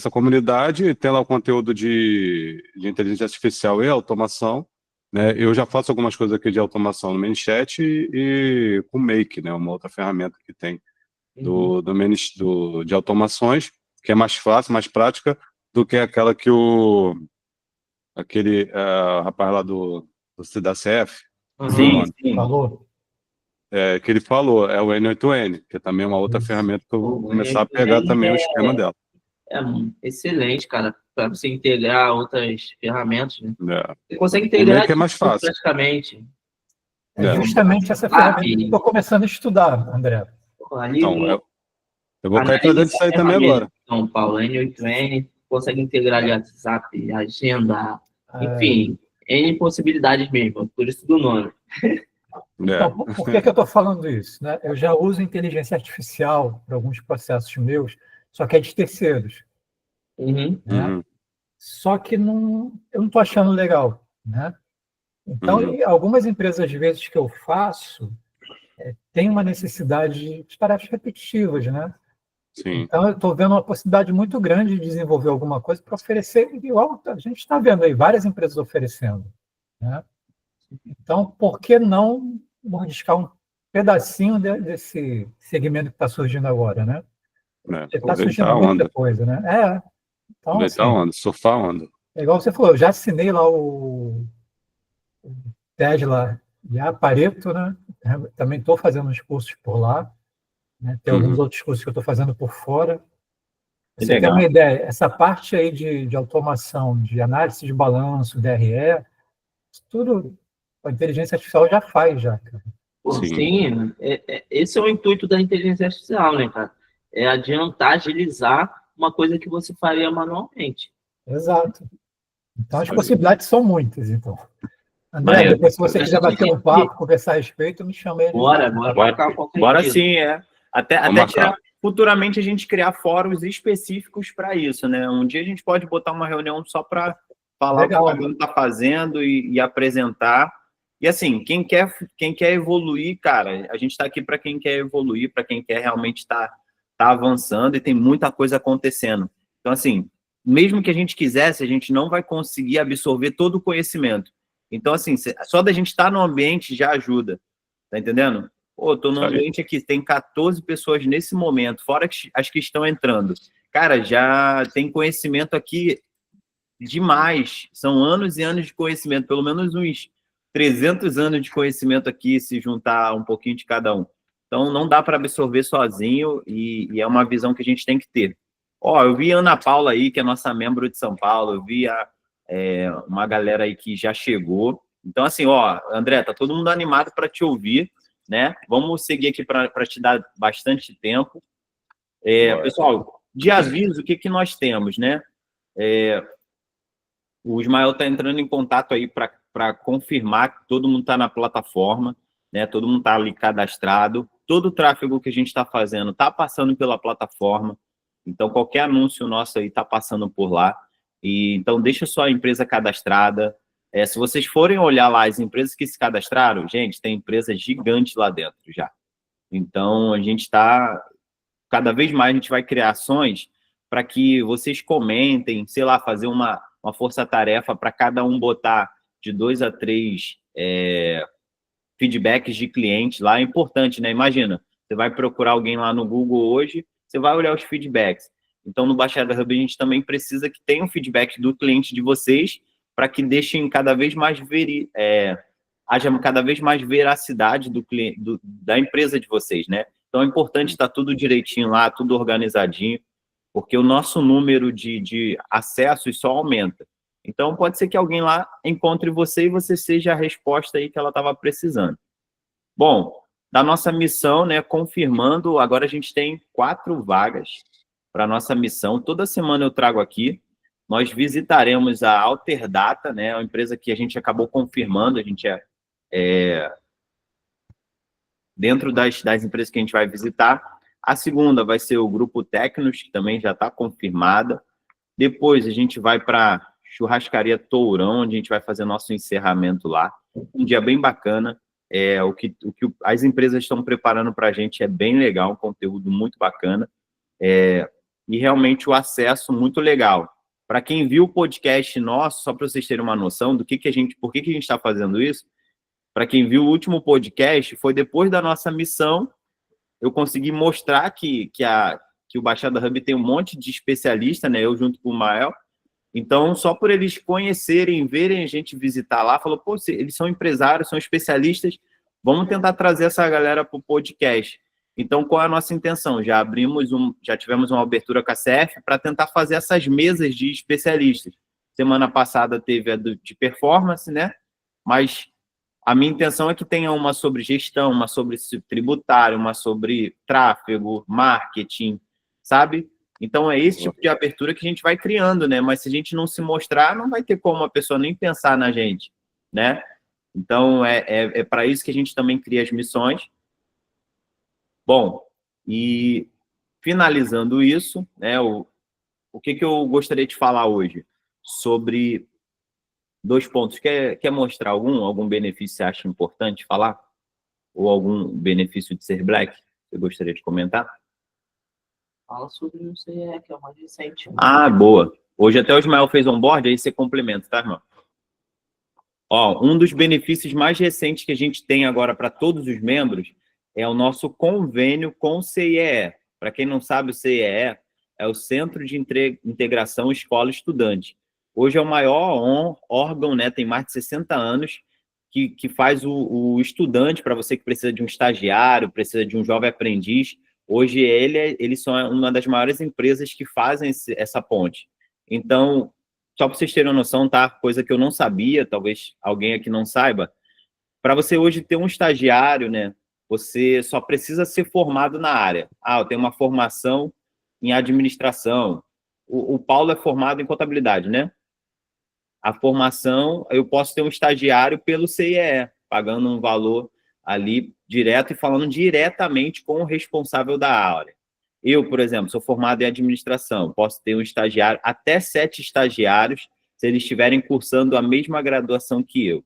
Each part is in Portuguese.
essa comunidade, tem lá o conteúdo de inteligência artificial e automação, né? Eu já faço algumas coisas aqui de automação no ManyChat e com o Make, né? Uma outra ferramenta que tem de automações, que é mais fácil, mais prática, do que aquela que aquele rapaz lá da CF, Sim, sim. Falou. Que ele falou, é o N8N, que é também uma outra ferramenta que eu vou começar a pegar também o esquema dela. É excelente, cara, para você integrar outras ferramentas, né? Você consegue O integrar Make é mais fácil. praticamente. É justamente essa ferramenta que eu estou começando a estudar, André. Ali então, eu vou cair para dentro disso aí também agora. Então, Paulo, N8N, consegue integrar ali WhatsApp, agenda, enfim, N possibilidades mesmo, por isso do nome. Então, por que eu estou falando isso? Né? Eu já uso inteligência artificial para alguns processos meus, só que é de terceiros. Né? Só que eu não estou achando legal. Né? Então, algumas empresas, às vezes, que eu faço, tem uma necessidade de tarefas repetitivas. Né? Sim. Então, eu estou vendo uma possibilidade muito grande de desenvolver alguma coisa para oferecer, igual a gente está vendo aí, várias empresas oferecendo. Né? Então, por que não mordiscar um pedacinho desse segmento que está surgindo agora, né? Está surgindo muita coisa, né? Então, assim, onda, surfar onda. É igual você falou, eu já assinei lá o Tesla e a Pareto, né? Também estou fazendo uns cursos por lá, né? Tem alguns outros cursos que eu estou fazendo por fora. Você tem uma ideia, essa parte aí de automação, de análise de balanço, DRE, tudo a inteligência artificial já faz, já, cara. Sim, esse é o intuito da inteligência artificial, né, cara? É adiantar, agilizar uma coisa que você faria manualmente. Exato. Então, as possibilidades são muitas, então. André, depois, se você quiser bater um papo, conversar a respeito, me chame aí. Bora sim, Até futuramente a gente criar fóruns específicos para isso, né? Um dia a gente pode botar uma reunião só para falar o que cada um está fazendo e apresentar. E assim, quem quer evoluir, cara, a gente está aqui para quem quer evoluir, para quem quer realmente tá avançando e tem muita coisa acontecendo. Então, assim, mesmo que a gente quisesse, a gente não vai conseguir absorver todo o conhecimento. Então, assim, só da gente estar no ambiente já ajuda, tá entendendo? Pô, tô num ambiente aqui, tem 14 pessoas nesse momento, fora as que estão entrando. Cara, já tem conhecimento aqui demais, são anos e anos de conhecimento, pelo menos uns 300 anos de conhecimento aqui, se juntar um pouquinho de cada um. Então, não dá para absorver sozinho e é uma visão que a gente tem que ter. Eu vi a Ana Paula aí, que é nossa membro de São Paulo, eu vi uma galera aí que já chegou. Então, assim, André, tá todo mundo animado para te ouvir, né? Vamos seguir aqui para te dar bastante tempo. Pessoal, de aviso, o que nós temos, né? O Ismael está entrando em contato aí para confirmar que todo mundo está na plataforma, né? Todo mundo está ali cadastrado. Todo o tráfego que a gente está fazendo está passando pela plataforma. Então, qualquer anúncio nosso aí está passando por lá. Então, deixa sua empresa cadastrada. Se vocês forem olhar lá as empresas que se cadastraram, gente, tem empresa gigante lá dentro já. Então, a gente está... Cada vez mais a gente vai criar ações para que vocês comentem, sei lá, fazer uma força-tarefa para cada um botar de 2 a 3 feedbacks de clientes lá. É importante, né? Imagina, você vai procurar alguém lá no Google hoje, você vai olhar os feedbacks. Então, no Baixada Hub, a gente também precisa que tenha um feedback do cliente de vocês para que deixem cada vez mais haja cada vez mais veracidade da empresa de vocês, né? Então, é importante estar tudo direitinho lá, tudo organizadinho, porque o nosso número de acessos só aumenta. Então, pode ser que alguém lá encontre você e você seja a resposta aí que ela estava precisando. Bom, da nossa missão, né, confirmando, agora a gente tem 4 vagas para a nossa missão. Toda semana eu trago aqui. Nós visitaremos a Alterdata, né, uma empresa que a gente acabou confirmando, a gente dentro das empresas que a gente vai visitar. A segunda vai ser o Grupo Tecnos, que também já está confirmada. Depois a gente vai para Churrascaria Tourão, onde a gente vai fazer nosso encerramento lá. Um dia bem bacana. O que as empresas estão preparando para a gente é bem legal, um conteúdo muito bacana. e realmente o acesso muito legal. Para quem viu o podcast nosso, só para vocês terem uma noção do por que a gente está fazendo isso, para quem viu o último podcast, foi depois da nossa missão, eu consegui mostrar que o Baixada Hub tem um monte de especialista, né? Eu junto com o Mael. Então, só por eles conhecerem, verem a gente visitar lá, falou, pô, eles são empresários, são especialistas, vamos tentar trazer essa galera para o podcast. Então, qual é a nossa intenção? Já tivemos uma abertura com a CF para tentar fazer essas mesas de especialistas. Semana passada teve a de performance, né? Mas a minha intenção é que tenha uma sobre gestão, uma sobre tributário, uma sobre tráfego, marketing, sabe? Então, é esse tipo de abertura que a gente vai criando, né? Mas se a gente não se mostrar, não vai ter como a pessoa nem pensar na gente, né? Então, é para isso que a gente também cria as missões. Bom, e finalizando isso, né, o que eu gostaria de falar hoje? Sobre 2 pontos. Quer mostrar algum benefício que você acha importante falar? Ou algum benefício de ser black que você gostaria de comentar? Fala sobre o CE, que é o mais recente. Ah, boa. Hoje até o Ismael fez onboard, aí você complementa, tá, irmão? Ó, um dos benefícios mais recentes que a gente tem agora para todos os membros é o nosso convênio com o CIEE. Para quem não sabe, o CIEE é o Centro de Integração Escola-Estudante. Hoje é o maior órgão, né, tem mais de 60 anos, que faz o estudante, para você que precisa de um estagiário, precisa de um jovem aprendiz. Hoje eles são uma das maiores empresas que fazem essa ponte. Então, só para vocês terem uma noção, tá? Coisa que eu não sabia, talvez alguém aqui não saiba. Para você hoje ter um estagiário, né, você só precisa ser formado na área. Ah, eu tenho uma formação em administração. O Paulo é formado em contabilidade, né? A formação, eu posso ter um estagiário pelo CIEE, pagando um valor ali direto e falando diretamente com o responsável da área. Eu, por exemplo, sou formado em administração, posso ter um estagiário, até 7 estagiários, se eles estiverem cursando a mesma graduação que eu.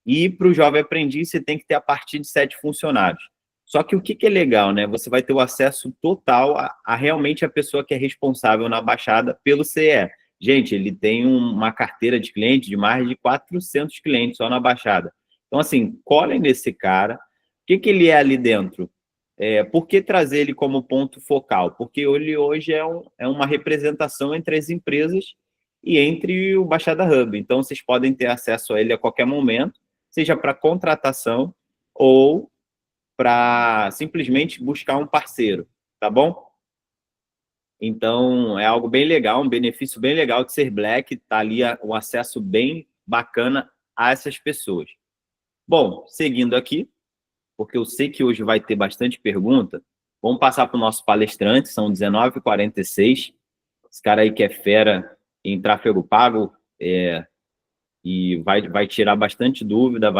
E para o jovem aprendiz, você tem que ter a partir de 7 funcionários. Só que o que é legal, né? Você vai ter o acesso total a realmente a pessoa que é responsável na Baixada pelo CIE. Gente, ele tem uma carteira de clientes de mais de 400 clientes só na Baixada. Então, assim, colhem nesse cara. O que ele é ali dentro? Por que trazer ele como ponto focal? Porque ele hoje é uma representação entre as empresas e entre o Baixada Hub. Então, vocês podem ter acesso a ele a qualquer momento, seja para contratação ou para simplesmente buscar um parceiro, tá bom? Então, é algo bem legal, um benefício bem legal de ser black, tá ali um acesso bem bacana a essas pessoas. Bom, seguindo aqui, porque eu sei que hoje vai ter bastante pergunta, vamos passar para o nosso palestrante, são 19h46, esse cara aí que é fera em tráfego pago, e vai tirar bastante dúvida,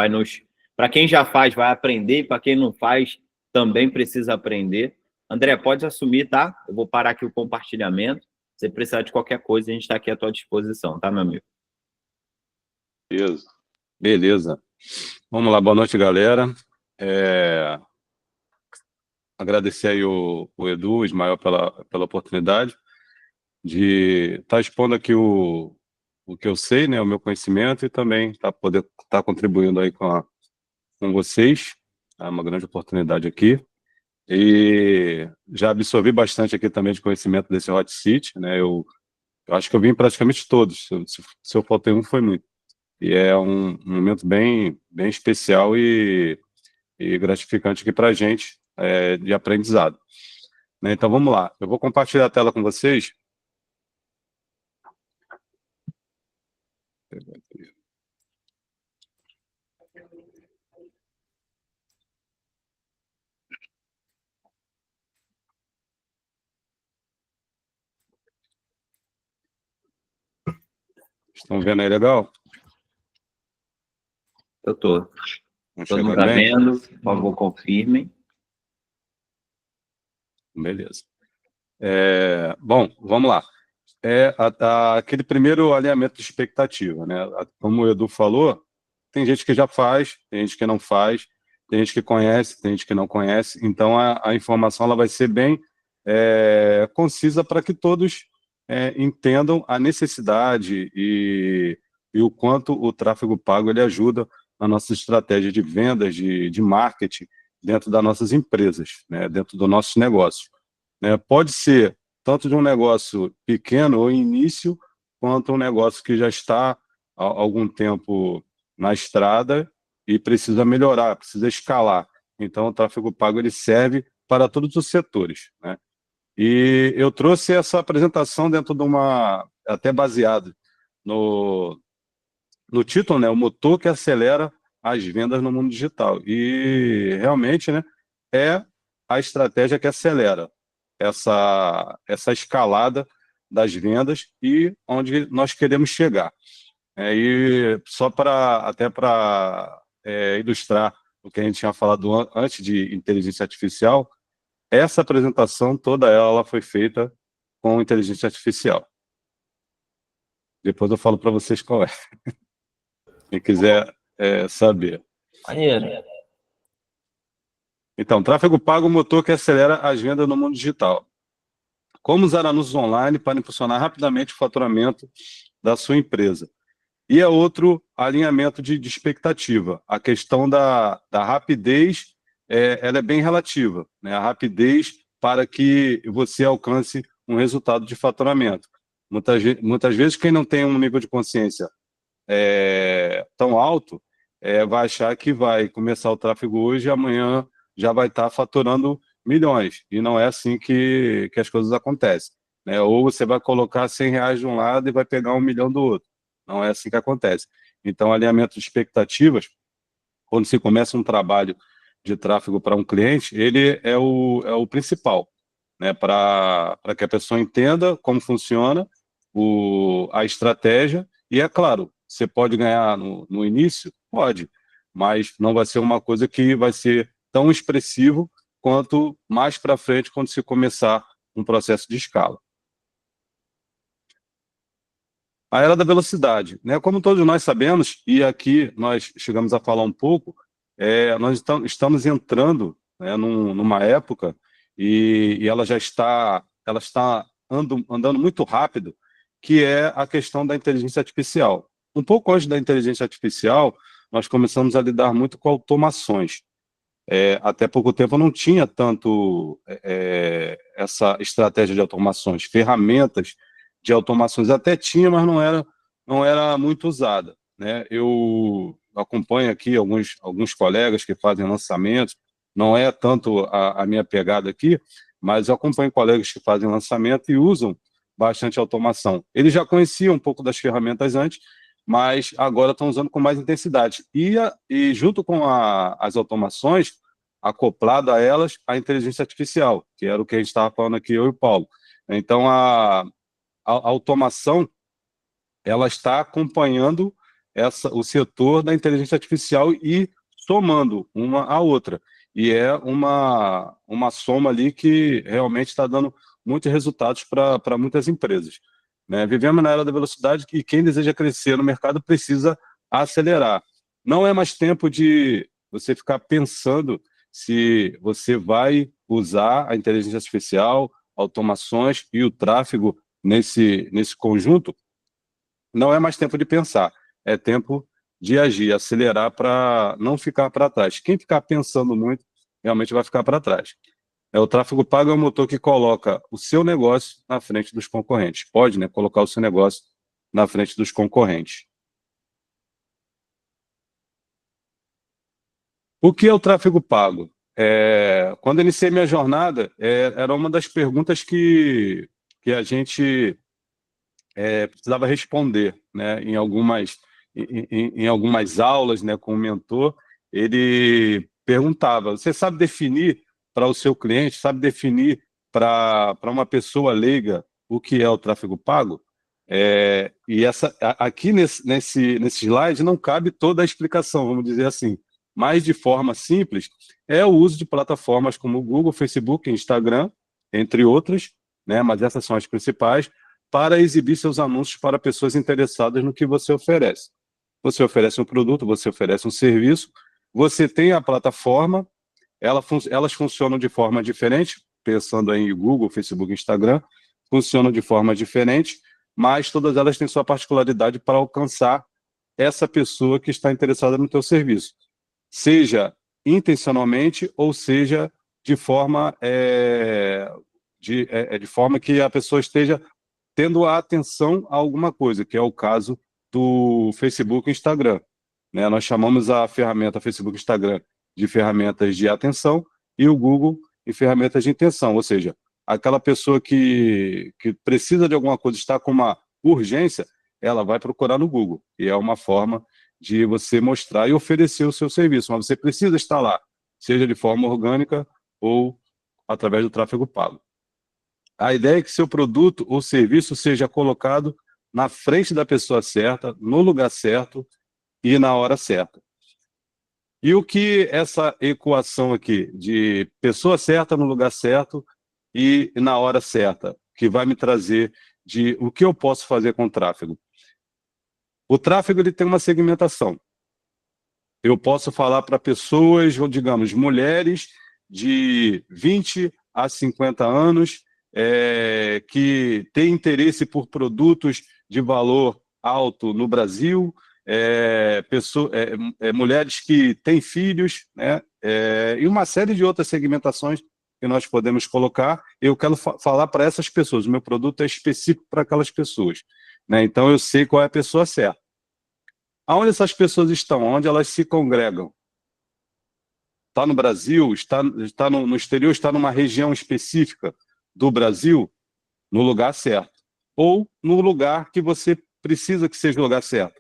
para quem já faz, vai aprender, para quem não faz, também precisa aprender. André, pode assumir, tá? Eu vou parar aqui o compartilhamento. Se você precisar de qualquer coisa, a gente está aqui à tua disposição, tá, meu amigo? Beleza. Vamos lá, boa noite, galera. Agradecer aí o Edu, o Ismael, pela oportunidade de estar expondo aqui o que eu sei, né, o meu conhecimento, e também poder estar contribuindo aí com vocês. É uma grande oportunidade aqui. E já absorvi bastante aqui também de conhecimento desse Hot City, né? Eu acho que eu vim praticamente todos. Se eu faltei um, foi muito. E é um momento bem especial e gratificante aqui para a gente, de aprendizado. Né? Então, vamos lá. Eu vou compartilhar a tela com vocês. Estão vendo aí legal? Eu tô. Todo mundo tá vendo? Por favor, confirmem. Beleza. Bom, vamos lá. Aquele primeiro alinhamento de expectativa, né? Como o Edu falou, tem gente que já faz, tem gente que não faz, tem gente que conhece, tem gente que não conhece. Então, a informação ela vai ser bem concisa para que todos entendam a necessidade e o quanto o tráfego pago ele ajuda na nossa estratégia de vendas, de marketing, dentro das nossas empresas, né, dentro do nosso negócio. Pode ser tanto de um negócio pequeno ou início, quanto um negócio que já está há algum tempo na estrada e precisa melhorar, precisa escalar. Então, o tráfego pago ele serve para todos os setores, né? E eu trouxe essa apresentação dentro de até baseado no título, né? O motor que acelera as vendas no mundo digital. E realmente, né, é a estratégia que acelera essa escalada das vendas e onde nós queremos chegar. E só até para ilustrar o que a gente tinha falado antes de inteligência artificial, essa apresentação toda ela foi feita com inteligência artificial. Depois eu falo para vocês qual é. Quem quiser saber. Maneiro. Então, tráfego pago, o motor que acelera as vendas no mundo digital. Como usar anúncios online para impulsionar rapidamente o faturamento da sua empresa. E é outro alinhamento de expectativa. A questão da rapidez, ela é bem relativa, né? A rapidez para que você alcance um resultado de faturamento. Muitas vezes, quem não tem um nível de consciência tão alto, vai achar que vai começar o tráfego hoje e amanhã já vai estar faturando milhões. E não é assim que as coisas acontecem, né? Ou você vai colocar R$100 de um lado e vai pegar 1 milhão do outro. Não é assim que acontece. Então, alinhamento de expectativas, quando se começa um trabalho de tráfego para um cliente, ele é o principal, né? Para que a pessoa entenda como funciona a estratégia. E, é claro, você pode ganhar no início? Pode, mas não vai ser uma coisa que vai ser tão expressivo quanto mais para frente, quando se começar um processo de escala. A era da velocidade, né? Como todos nós sabemos, e aqui nós chegamos a falar um pouco, nós estamos entrando, né, numa época e ela está andando muito rápido, que é a questão da inteligência artificial. Um pouco antes da inteligência artificial, nós começamos a lidar muito com automações. Até pouco tempo não tinha tanto essa estratégia de automações, ferramentas de automações até tinha, mas não era muito usada, né? Eu acompanho aqui alguns colegas que fazem lançamentos, não é tanto a minha pegada aqui, mas eu acompanho colegas que fazem lançamento e usam bastante automação. Eles já conheciam um pouco das ferramentas antes, mas agora estão usando com mais intensidade. E junto com as automações, acoplado a elas, a inteligência artificial, que era o que a gente estava falando aqui, eu e o Paulo. Então, a automação, ela está acompanhando o setor da inteligência artificial e somando uma à outra. E é uma soma ali que realmente está dando muitos resultados para muitas empresas, né? Vivemos na era da velocidade e quem deseja crescer no mercado precisa acelerar. Não é mais tempo de você ficar pensando se você vai usar a inteligência artificial, automações e o tráfego nesse conjunto. Não é mais tempo de pensar, é tempo de agir, acelerar para não ficar para trás. Quem ficar pensando muito, realmente vai ficar para trás. O tráfego pago é um motor que coloca o seu negócio na frente dos concorrentes. Pode, né, colocar o seu negócio na frente dos concorrentes. O que é o tráfego pago? Quando eu iniciei minha jornada, era uma das perguntas que a gente precisava responder, né, em algumas aulas, né, com o mentor. Ele perguntava: você sabe definir para o seu cliente, sabe definir para uma pessoa leiga o que é o tráfego pago? E aqui nesse slide não cabe toda a explicação, vamos dizer assim, mas de forma simples, é o uso de plataformas como Google, Facebook, Instagram, entre outras, né, mas essas são as principais, para exibir seus anúncios para pessoas interessadas no que você oferece. Você oferece um produto, você oferece um serviço, você tem a plataforma, elas funcionam de forma diferente, pensando em Google, Facebook, Instagram, funcionam de forma diferente, mas todas elas têm sua particularidade para alcançar essa pessoa que está interessada no teu serviço, seja intencionalmente ou seja de forma, de forma que a pessoa esteja tendo a atenção a alguma coisa, que é o caso do Facebook e Instagram. Né? Nós chamamos a ferramenta Facebook e Instagram de ferramentas de atenção e o Google de ferramentas de intenção, ou seja, aquela pessoa que precisa de alguma coisa, está com uma urgência, ela vai procurar no Google, e é uma forma de você mostrar e oferecer o seu serviço, mas você precisa estar lá, seja de forma orgânica ou através do tráfego pago. A ideia é que seu produto ou serviço seja colocado na frente da pessoa certa, no lugar certo e na hora certa. E o que essa equação aqui de pessoa certa no lugar certo e na hora certa, que vai me trazer de o que eu posso fazer com o tráfego? O tráfego ele tem uma segmentação. Eu posso falar para pessoas, digamos, mulheres de 20 a 50 anos, que têm interesse por produtos de valor alto no Brasil, mulheres que têm filhos, né, e uma série de outras segmentações que nós podemos colocar. Eu quero falar para essas pessoas, o meu produto é específico para aquelas pessoas, né, então eu sei qual é a pessoa certa. Aonde essas pessoas estão? Onde elas se congregam? Está no Brasil? Está no exterior? Está numa região específica do Brasil? No lugar certo. Ou no lugar que você precisa que seja o lugar certo.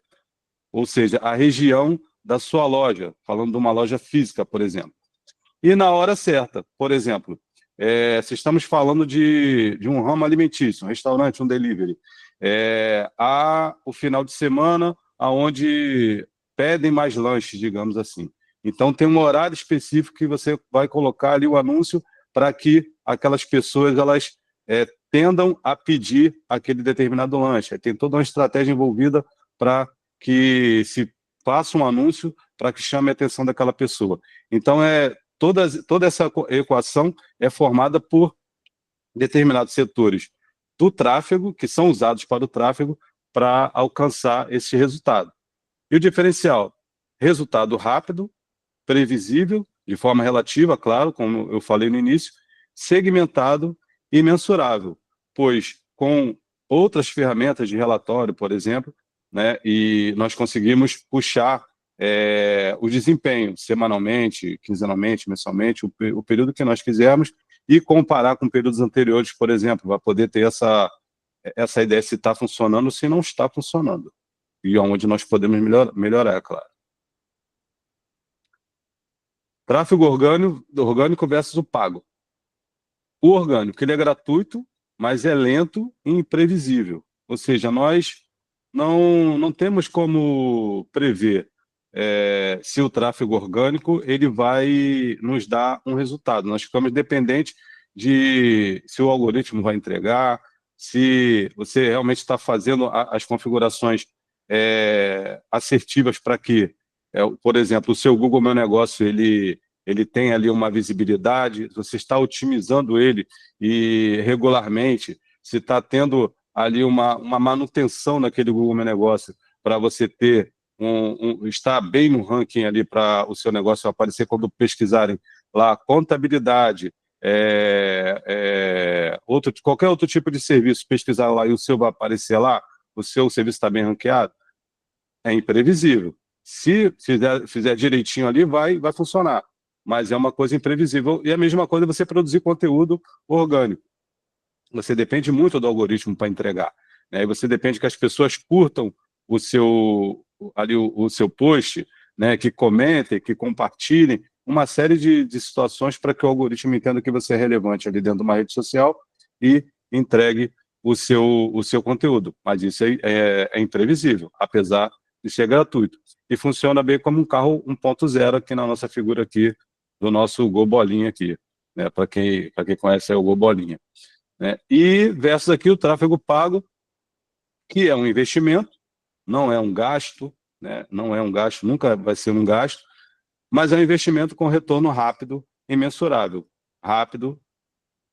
Ou seja, a região da sua loja, falando de uma loja física, por exemplo. E na hora certa, por exemplo, se estamos falando de um ramo alimentício, um restaurante, um delivery, há o final de semana onde pedem mais lanches, digamos assim. Então, tem um horário específico que você vai colocar ali o anúncio para que aquelas pessoas elas tendam a pedir aquele determinado lanche. Tem toda uma estratégia envolvida para que se faça um anúncio para que chame a atenção daquela pessoa. Então, toda essa equação é formada por determinados setores do tráfego, que são usados para o tráfego, para alcançar esse resultado. E o diferencial? Resultado rápido, previsível, de forma relativa, claro, como eu falei no início, segmentado e mensurável, pois com outras ferramentas de relatório, por exemplo, né, e nós conseguimos puxar o desempenho semanalmente, quinzenalmente, mensalmente, o período que nós quisermos, e comparar com períodos anteriores, por exemplo, vai poder ter essa ideia se está funcionando ou se não está funcionando. E onde nós podemos melhorar, é claro. Tráfego orgânico versus o pago. O orgânico, ele é gratuito, mas é lento e imprevisível. Ou seja, nós não temos como prever se o tráfego orgânico ele vai nos dar um resultado. Nós ficamos dependentes de se o algoritmo vai entregar, se você realmente está fazendo as configurações assertivas para que, por exemplo, o seu Google Meu Negócio ele tem ali uma visibilidade, você está otimizando ele e regularmente, se está tendo ali uma manutenção naquele Google Meu Negócio para você ter estar bem no ranking ali para o seu negócio aparecer quando pesquisarem lá contabilidade, qualquer outro tipo de serviço, pesquisar lá e o seu vai aparecer lá, o seu serviço está bem ranqueado, é imprevisível. Se fizer direitinho ali, vai funcionar, mas é uma coisa imprevisível. E a mesma coisa é você produzir conteúdo orgânico. Você depende muito do algoritmo para entregar, né? E você depende que as pessoas curtam o seu post, né? Que comentem, que compartilhem, uma série de situações para que o algoritmo entenda que você é relevante ali dentro de uma rede social e entregue o seu conteúdo. Mas isso é imprevisível, apesar de ser gratuito. E funciona bem como um carro 1.0 aqui na nossa figura aqui, do nosso Gol Bolinha aqui, né? Para quem conhece o Gol Bolinha. Né? E versus aqui o tráfego pago, que é um investimento, não é um gasto, né? Não é um gasto, nunca vai ser um gasto, mas é um investimento com retorno rápido e mensurável. Rápido,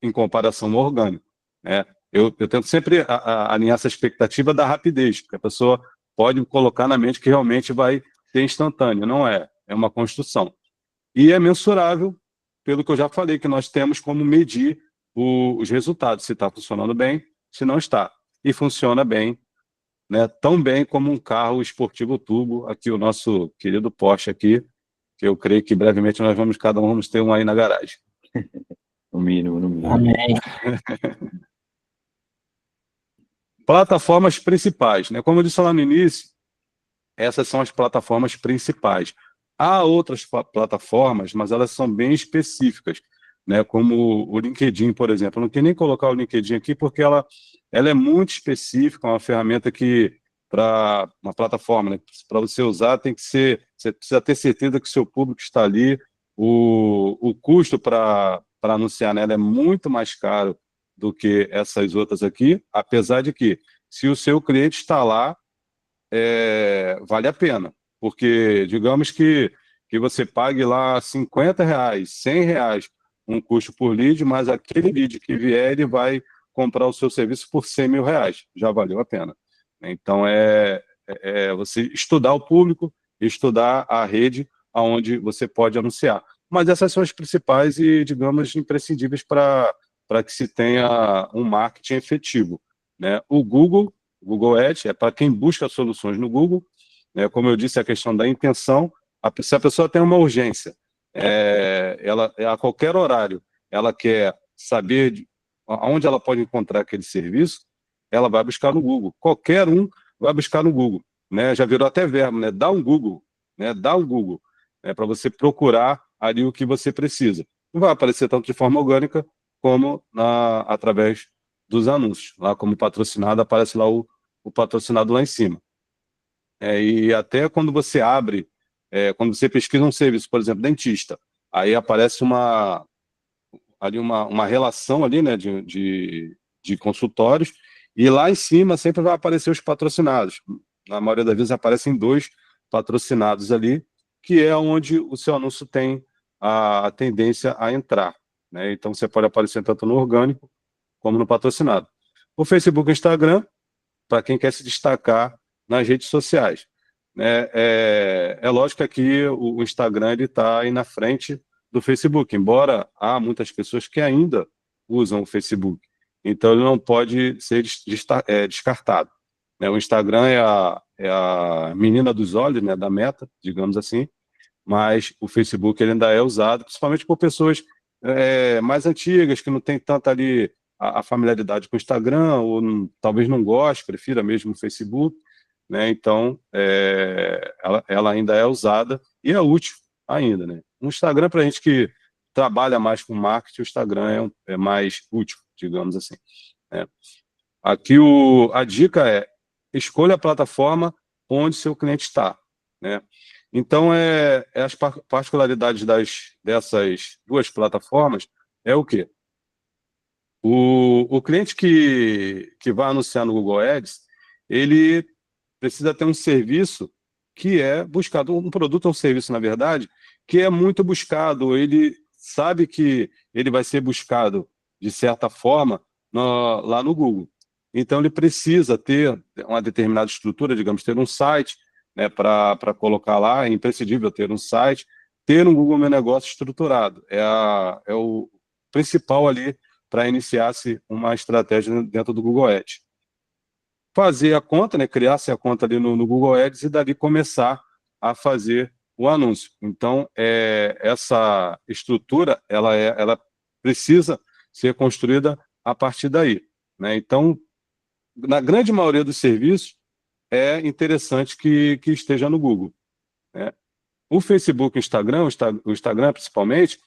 em comparação ao orgânico, né? Eu tento sempre alinhar essa expectativa da rapidez, porque a pessoa pode colocar na mente que realmente vai ser instantâneo. Não é, é uma construção. E é mensurável, pelo que eu já falei, que nós temos como medir os resultados, se está funcionando bem, se não está. E funciona bem, né, tão bem como um carro esportivo turbo, aqui o nosso querido Porsche aqui, que eu creio que brevemente cada um vamos ter um aí na garagem. No mínimo, no mínimo. Amém. Plataformas principais, né? Como eu disse lá no início, essas são as plataformas principais. Há outras plataformas, mas elas são bem específicas, né? Como o LinkedIn, por exemplo. Eu não quero nem colocar o LinkedIn aqui porque ela é muito específica, é uma ferramenta que, para uma plataforma, né, para você usar, você precisa ter certeza que o seu público está ali. O custo para anunciar nela é muito mais caro do que essas outras aqui, apesar de que, se o seu cliente está lá, vale a pena, porque digamos que você pague lá R$50, R$100, um custo por lead, mas aquele lead que vier, ele vai comprar o seu serviço por R$100 mil, já valeu a pena. Então, você estudar o público, estudar a rede onde você pode anunciar. Mas essas são as principais e, digamos, imprescindíveis para que se tenha um marketing efetivo, né? O Google Ads é para quem busca soluções no Google, né? Como eu disse, a questão da intenção. Se a pessoa tem uma urgência, ela a qualquer horário, ela quer saber onde ela pode encontrar aquele serviço, ela vai buscar no Google. Qualquer um vai buscar no Google, né? Já virou até verbo, né? Dá um Google, né? Dá um Google, para você procurar ali o que você precisa. Não vai aparecer tanto de forma orgânica como através dos anúncios. Lá como patrocinado, aparece lá o patrocinado lá em cima. E até quando você abre, quando você pesquisa um serviço, por exemplo, dentista, aí aparece uma relação ali, né, de consultórios, e lá em cima sempre vai aparecer os patrocinados. Na maioria das vezes aparecem 2 patrocinados ali, que é onde o seu anúncio tem a tendência a entrar, né? Então você pode aparecer tanto no orgânico como no patrocinado. O Facebook e o Instagram, para quem quer se destacar nas redes sociais, né? É lógico que aqui o Instagram está aí na frente do Facebook, embora há muitas pessoas que ainda usam o Facebook. Então, ele não pode ser descartado, né? O Instagram é a menina dos olhos, né, da Meta, digamos assim, mas o Facebook ele ainda é usado, principalmente por pessoas mais antigas, que não têm tanta ali a familiaridade com o Instagram, ou talvez não goste, prefira mesmo o Facebook, né? Então, ela ainda é usada e é útil ainda, né? O Instagram, para a gente que trabalha mais com marketing, o Instagram é mais útil, digamos assim, né? Aqui a dica escolha a plataforma onde seu cliente está, né? Então, as particularidades dessas 2 plataformas é o quê? O cliente que vai anunciar no Google Ads, ele precisa ter um serviço que é buscado, um produto ou um serviço, na verdade, que é muito buscado. Ele sabe que ele vai ser buscado, de certa forma, lá no Google. Então, ele precisa ter uma determinada estrutura, digamos, ter um site, né, para colocar lá. É imprescindível ter um site, ter um Google Meu Negócio estruturado. É o principal ali para iniciar-se uma estratégia dentro do Google Ads. Fazer a conta, né, criar-se a conta ali no Google Ads e dali começar a fazer o anúncio. Então, essa estrutura, ela precisa ser construída a partir daí, né? Então, na grande maioria dos serviços, é interessante que esteja no Google, né? O Facebook e o Instagram principalmente,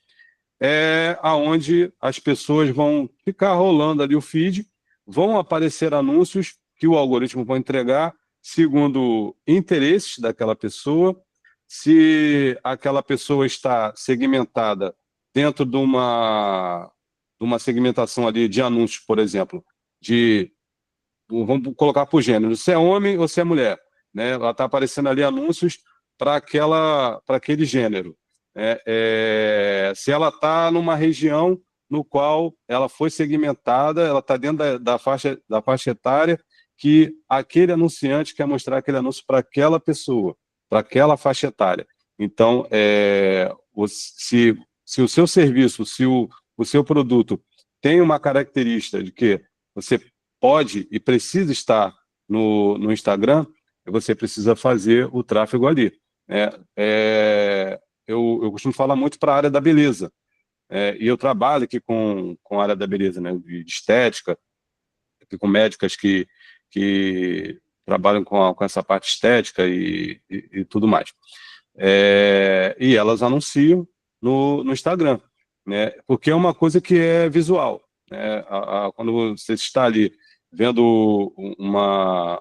é aonde as pessoas vão ficar rolando ali o feed, vão aparecer anúncios que o algoritmo vai entregar segundo interesses daquela pessoa. Se aquela pessoa está segmentada dentro de uma segmentação ali de anúncios, por exemplo, vamos colocar por gênero, se é homem ou se é mulher, né? Ela está aparecendo ali anúncios para aquele gênero. Se ela está numa região no qual ela foi segmentada, ela está dentro da faixa etária que aquele anunciante quer mostrar aquele anúncio para aquela pessoa, para aquela faixa etária. Então, se o seu serviço, se o seu produto tem uma característica de que você pode e precisa estar no Instagram, você precisa fazer o tráfego ali. Eu costumo falar muito para a área da beleza, e eu trabalho aqui com a área da beleza, né, de estética, aqui com médicas que trabalham com essa parte estética e tudo mais. E elas anunciam no Instagram, né, porque é uma coisa que é visual. Né, quando você está ali vendo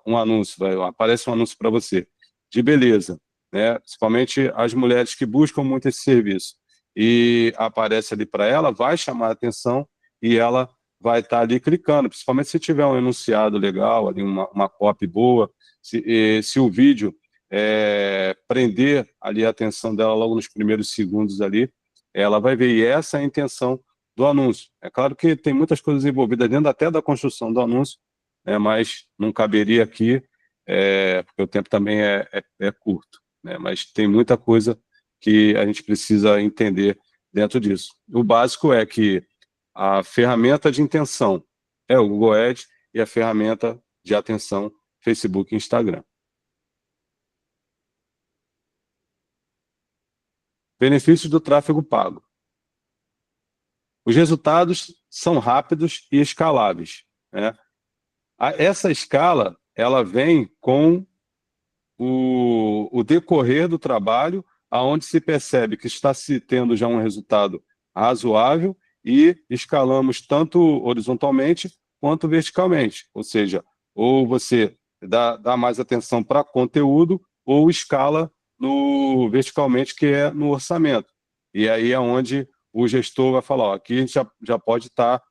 um anúncio, aparece um anúncio para você de beleza, né, principalmente as mulheres que buscam muito esse serviço, e aparece ali para ela, vai chamar a atenção e ela vai estar ali clicando, principalmente se tiver um enunciado legal, ali uma copy boa, se o vídeo prender ali a atenção dela logo nos primeiros segundos ali, ela vai ver, e essa é a intenção do anúncio. É claro que tem muitas coisas envolvidas dentro até da construção do anúncio, né, mas não caberia aqui, porque o tempo também é curto, né, mas tem muita coisa que a gente precisa entender dentro disso. O básico é que a ferramenta de intenção é o Google Ads e a ferramenta de atenção Facebook e Instagram. Benefícios do tráfego pago. Os resultados são rápidos e escaláveis, né? Essa escala, ela vem com o decorrer do trabalho, aonde se percebe que está se tendo já um resultado razoável e escalamos tanto horizontalmente quanto verticalmente. Ou seja, ou você dá mais atenção para conteúdo ou escala verticalmente, que é no orçamento. E aí é onde o gestor vai falar, aqui a gente já pode estar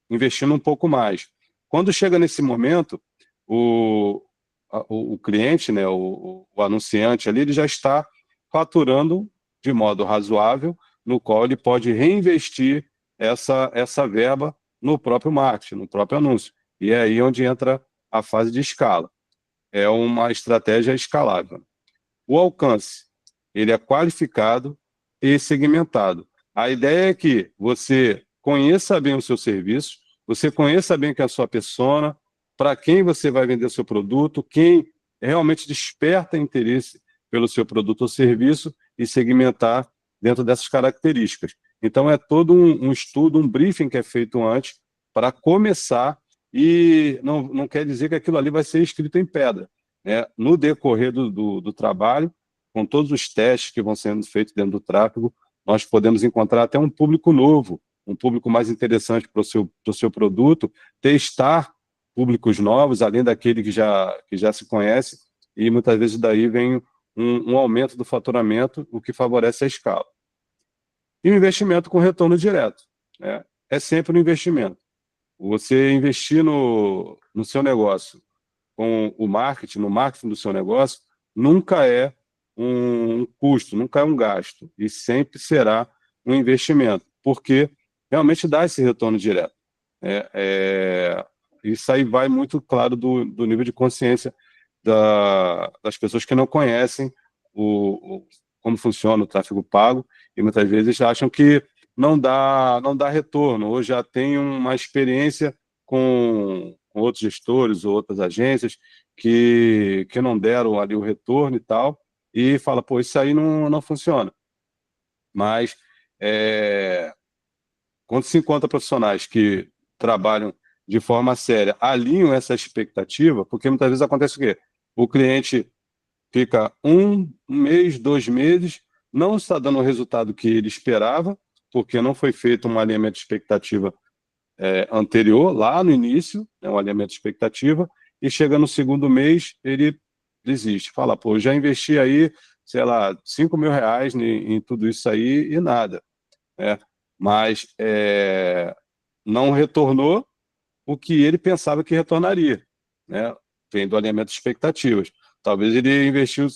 investindo um pouco mais. Quando chega nesse momento, o cliente, né, o anunciante ali, ele já está faturando de modo razoável, no qual ele pode reinvestir essa verba no próprio marketing, no próprio anúncio. E é aí onde entra a fase de escala. É uma estratégia escalável. O alcance, ele é qualificado e segmentado. A ideia é que você conheça bem o seu serviço, você conheça bem quem é a sua persona, para quem você vai vender o seu produto, quem realmente desperta interesse pelo seu produto ou serviço, e segmentar dentro dessas características. Então, é todo um estudo, um briefing que é feito antes para começar, e não quer dizer que aquilo ali vai ser escrito em pedra. Né? No decorrer do trabalho, com todos os testes que vão sendo feitos dentro do tráfego, nós podemos encontrar até um público novo, um público mais interessante para o seu produto, testar públicos novos, além daquele que já se conhece, e muitas vezes daí vem um aumento do faturamento, o que favorece a escala. E o investimento com retorno direto. Né? É sempre um investimento. Você investir no seu negócio com o marketing, no marketing do seu negócio, nunca é um custo, nunca é um gasto, e sempre será um investimento, porque realmente dá esse retorno direto. Isso aí vai muito claro do nível de consciência das pessoas que não conhecem como funciona o tráfego pago, e muitas vezes acham que não dá retorno, ou já tem uma experiência com outros gestores ou outras agências que não deram ali o retorno e tal, e fala, pô, isso aí não funciona. Mas quando se encontra profissionais que trabalham de forma séria, alinham essa expectativa, porque muitas vezes acontece o quê? O cliente fica um mês, 2 meses, não está dando o resultado que ele esperava, porque não foi feito um alinhamento de expectativa anterior, lá no início, um alinhamento de expectativa, e chega no segundo mês, ele desiste. Fala, pô, já investi aí, sei lá, R$5.000 em tudo isso aí e nada. Mas não retornou o que ele pensava que retornaria, né? Vem do alinhamento de expectativas. Talvez ele investiu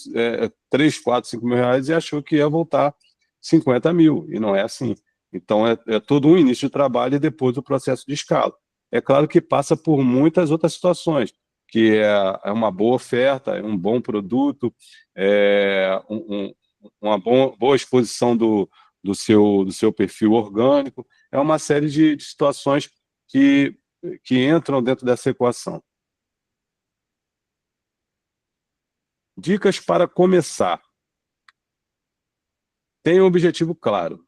3, 4, R$5.000 e achou que ia voltar 50 mil, e não é assim. Então, é todo um início de trabalho e depois o processo de escala. É claro que passa por muitas outras situações, que é uma boa oferta, é um bom produto, uma boa exposição do seu perfil orgânico, é uma série de situações que entram dentro dessa equação. Dicas para começar. Tenha um objetivo claro.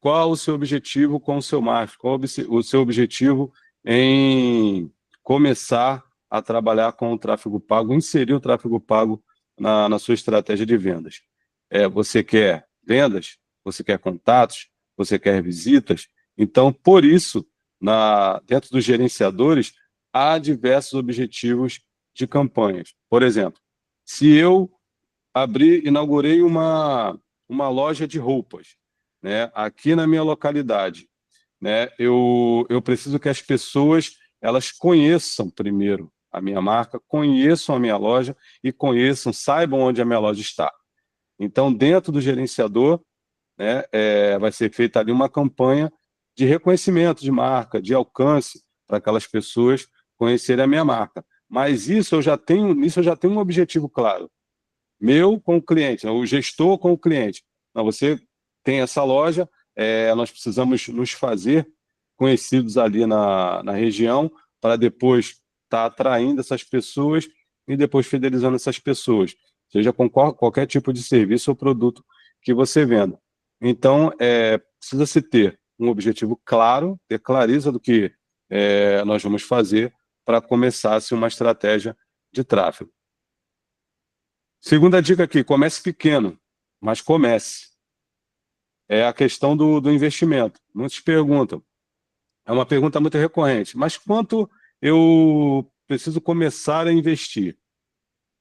Qual o seu objetivo com o seu marketing? Qual o seu objetivo em começar a trabalhar com o tráfego pago, inserir o tráfego pago na sua estratégia de vendas? Você quer vendas? Você quer contatos? Você quer visitas? Então, por isso, dentro dos gerenciadores, há diversos objetivos de campanhas. Por exemplo, se eu inaugurei uma loja de roupas, né, aqui na minha localidade, né, eu preciso que as pessoas elas conheçam primeiro a minha marca, conheçam a minha loja e saibam onde a minha loja está. Então, dentro do gerenciador, né, vai ser feita ali uma campanha de reconhecimento de marca, de alcance para aquelas pessoas conhecerem a minha marca. Mas isso eu já tenho um objetivo claro. Meu com o cliente, o gestor com o cliente. Não, você tem essa loja, nós precisamos nos fazer conhecidos ali na região para depois estar atraindo essas pessoas e depois fidelizando essas pessoas, seja com qualquer tipo de serviço ou produto que você venda. Então, precisa-se ter um objetivo claro, ter clareza do que nós vamos fazer para começar uma estratégia de tráfego. Segunda dica aqui, comece pequeno, mas comece. É a questão do investimento. Muitos perguntam, é uma pergunta muito recorrente, mas quanto eu preciso começar a investir?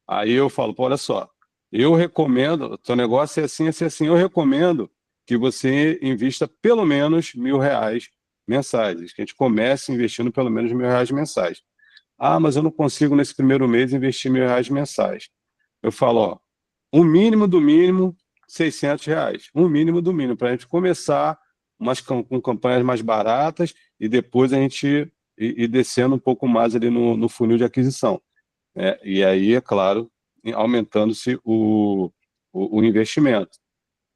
Aí eu falo, olha só, eu recomendo, seu negócio é assim, assim, assim, eu recomendo que você invista pelo menos R$1.000 mensais, que a gente comece investindo pelo menos R$1.000 mensais. Ah, mas eu não consigo nesse primeiro mês investir R$1.000 mensais. Eu falo, ó, o mínimo do mínimo, R$600. O mínimo do mínimo, para a gente começar com campanhas mais baratas e depois a gente ir descendo um pouco mais ali no funil de aquisição. E aí, é claro, aumentando-se o investimento.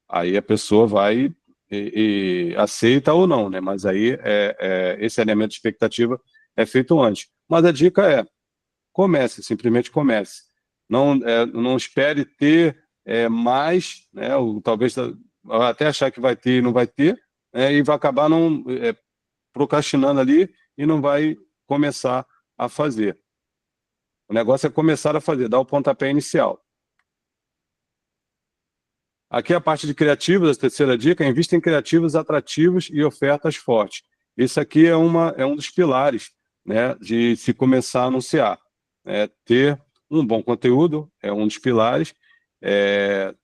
Aí a pessoa vai e aceita ou não, né? Mas aí esse alinhamento de expectativa é feito antes. Mas a dica comece, simplesmente comece. Não espere ter mais, né, ou talvez até achar que vai ter e não vai ter, e vai acabar procrastinando ali e não vai começar a fazer. O negócio é começar a fazer, dar o pontapé inicial. Aqui a parte de criativos, a terceira dica, invista em criativos atrativos e ofertas fortes. Isso aqui é um dos pilares, né, de se começar a anunciar. Ter um bom conteúdo é um dos pilares,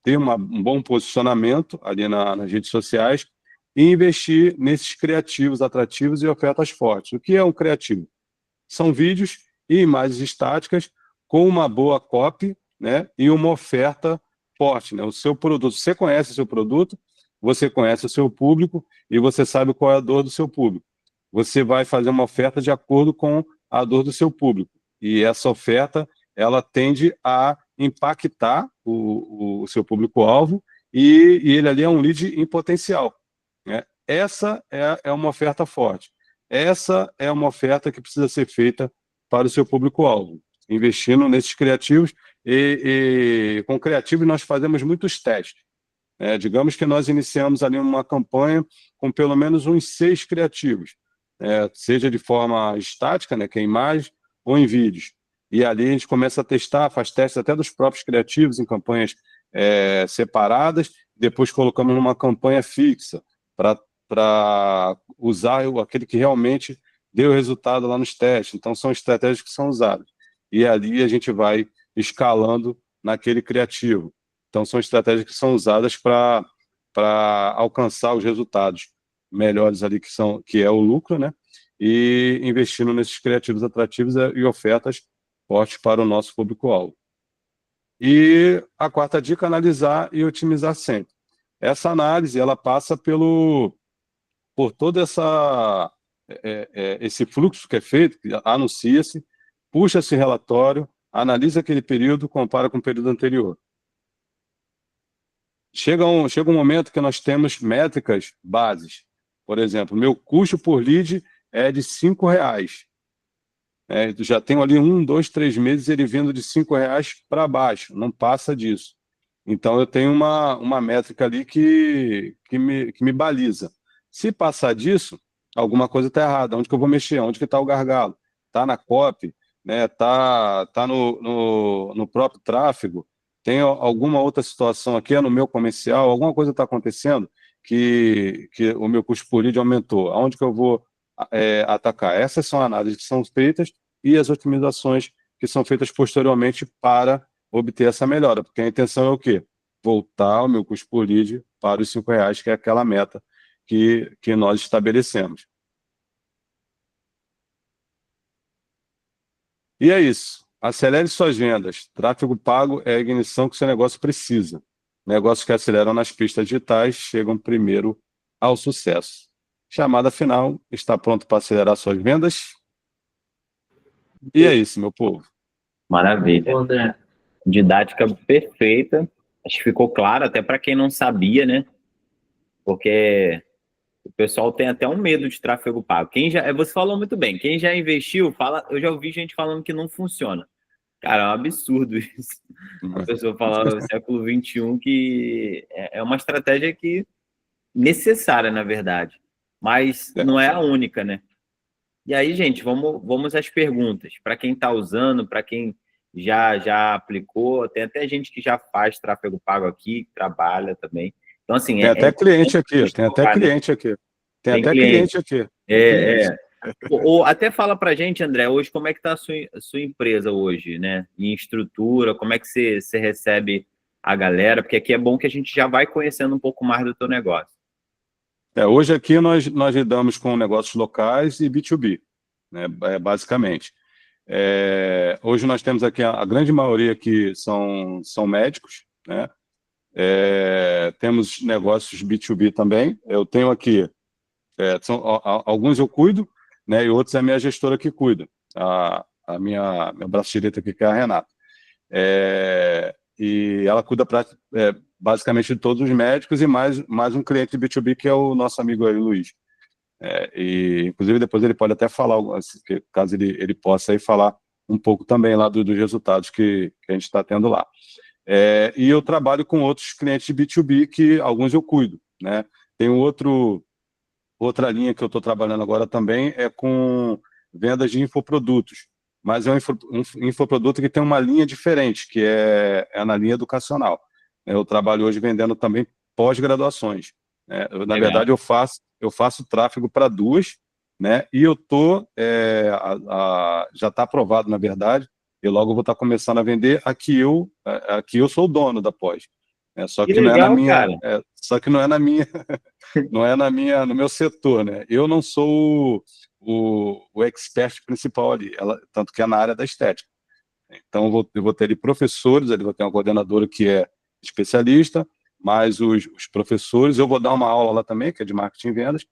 ter um bom posicionamento ali nas redes sociais e investir nesses criativos atrativos e ofertas fortes. O que é um criativo? São vídeos e imagens estáticas com uma boa copy, né, e uma oferta forte, né? O seu produto, você conhece o seu produto, você conhece o seu público e você sabe qual é a dor do seu público. Você vai fazer uma oferta de acordo com a dor do seu público. E essa oferta, ela tende a impactar o seu público-alvo e ele ali é um lead em potencial, né? Essa é uma oferta forte. Essa é uma oferta que precisa ser feita para o seu público-alvo, investindo nesses criativos. E com criativos nós fazemos muitos testes. Digamos que nós iniciamos ali uma campanha com pelo menos uns 6 criativos, seja de forma estática, né, que é imagem, ou em vídeos. E ali a gente começa a testar, faz testes até dos próprios criativos em campanhas separadas, depois colocamos numa campanha fixa para usar aquele que realmente deu resultado lá nos testes. Então, são estratégias que são usadas. E ali a gente vai escalando naquele criativo. Então, são estratégias que são usadas para alcançar os resultados melhores ali, que é o lucro, né? E investindo nesses criativos atrativos e ofertas fortes para o nosso público-alvo. E a quarta dica, analisar e otimizar sempre. Essa análise, ela passa por todo esse fluxo que é feito, que anuncia-se, puxa esse relatório, analisa aquele período, compara com o período anterior. Chega um momento que nós temos métricas bases. Por exemplo, meu custo por lead é de R$5. Já tenho ali 1, 2, 3 meses ele vindo de R$5 para baixo, não passa disso. Então, eu tenho uma métrica ali que me baliza. Se passar disso, alguma coisa está errada. Onde que eu vou mexer? Onde que está o gargalo? Está na copy? Né? Tá no próprio tráfego? Tem alguma outra situação aqui, no meu comercial? Alguma coisa está acontecendo que o meu custo por lead aumentou? Aonde que eu vou atacar? Essas são análises que são feitas e as otimizações que são feitas posteriormente para obter essa melhora, porque a intenção é o quê? Voltar o meu custo por lead para os R$5, que é aquela meta que nós estabelecemos. E é isso. Acelere suas vendas. Tráfego pago é a ignição que seu negócio precisa. Negócios que aceleram nas pistas digitais chegam primeiro ao sucesso. Chamada final. Está pronto para acelerar suas vendas? E é isso, meu povo. Maravilha. André. Didática perfeita. Acho que ficou claro, até para quem não sabia, né? Porque o pessoal tem até um medo de tráfego pago. Você falou muito bem. Quem já investiu, eu já ouvi gente falando que não funciona. Cara, é um absurdo isso. A pessoa falar no século XXI que é uma estratégia que necessária, na verdade. Mas não é a única, né? E aí, gente, vamos às perguntas. Para quem está usando, para quem já aplicou, tem até gente que já faz tráfego pago aqui, trabalha também. Então, assim... Tem até cliente aqui, tem até cliente aqui. Tem até cliente aqui. Ou até fala para a gente, André, hoje como é que está a sua empresa hoje, né? Em estrutura, como é que você recebe a galera? Porque aqui é bom que a gente já vai conhecendo um pouco mais do teu negócio. Hoje aqui nós lidamos com negócios locais e B2B, né, basicamente. Hoje nós temos aqui, a grande maioria aqui são médicos, né? Temos negócios B2B também. Eu tenho aqui, alguns eu cuido, né, e outros é a minha gestora que cuida, meu braço direito aqui, que é a Renata. E ela cuida basicamente de todos os médicos e mais um cliente de B2B, que é o nosso amigo aí, o Luiz. E, inclusive, depois ele pode até falar, caso ele possa aí falar um pouco também lá dos resultados que a gente está tendo lá. E eu trabalho com outros clientes de B2B, que alguns eu cuido, né? Tem outra linha que eu estou trabalhando agora também, é com vendas de infoprodutos, mas é um infoproduto que tem uma linha diferente, que é na linha educacional. Eu trabalho hoje vendendo também pós-graduações. Na verdade, eu faço tráfego para duas, né? E eu já está aprovado, na verdade, e logo eu vou estar começando a vender aqui eu sou o dono da pós. Só que não é na minha, só que não é na minha, não é no meu setor, né? Eu não sou o expert principal ali, tanto que é na área da estética. Então eu vou ter ali professores, ele vai ter uma coordenadora que é especialista, mas os professores, eu vou dar uma aula lá também, que é de marketing e vendas,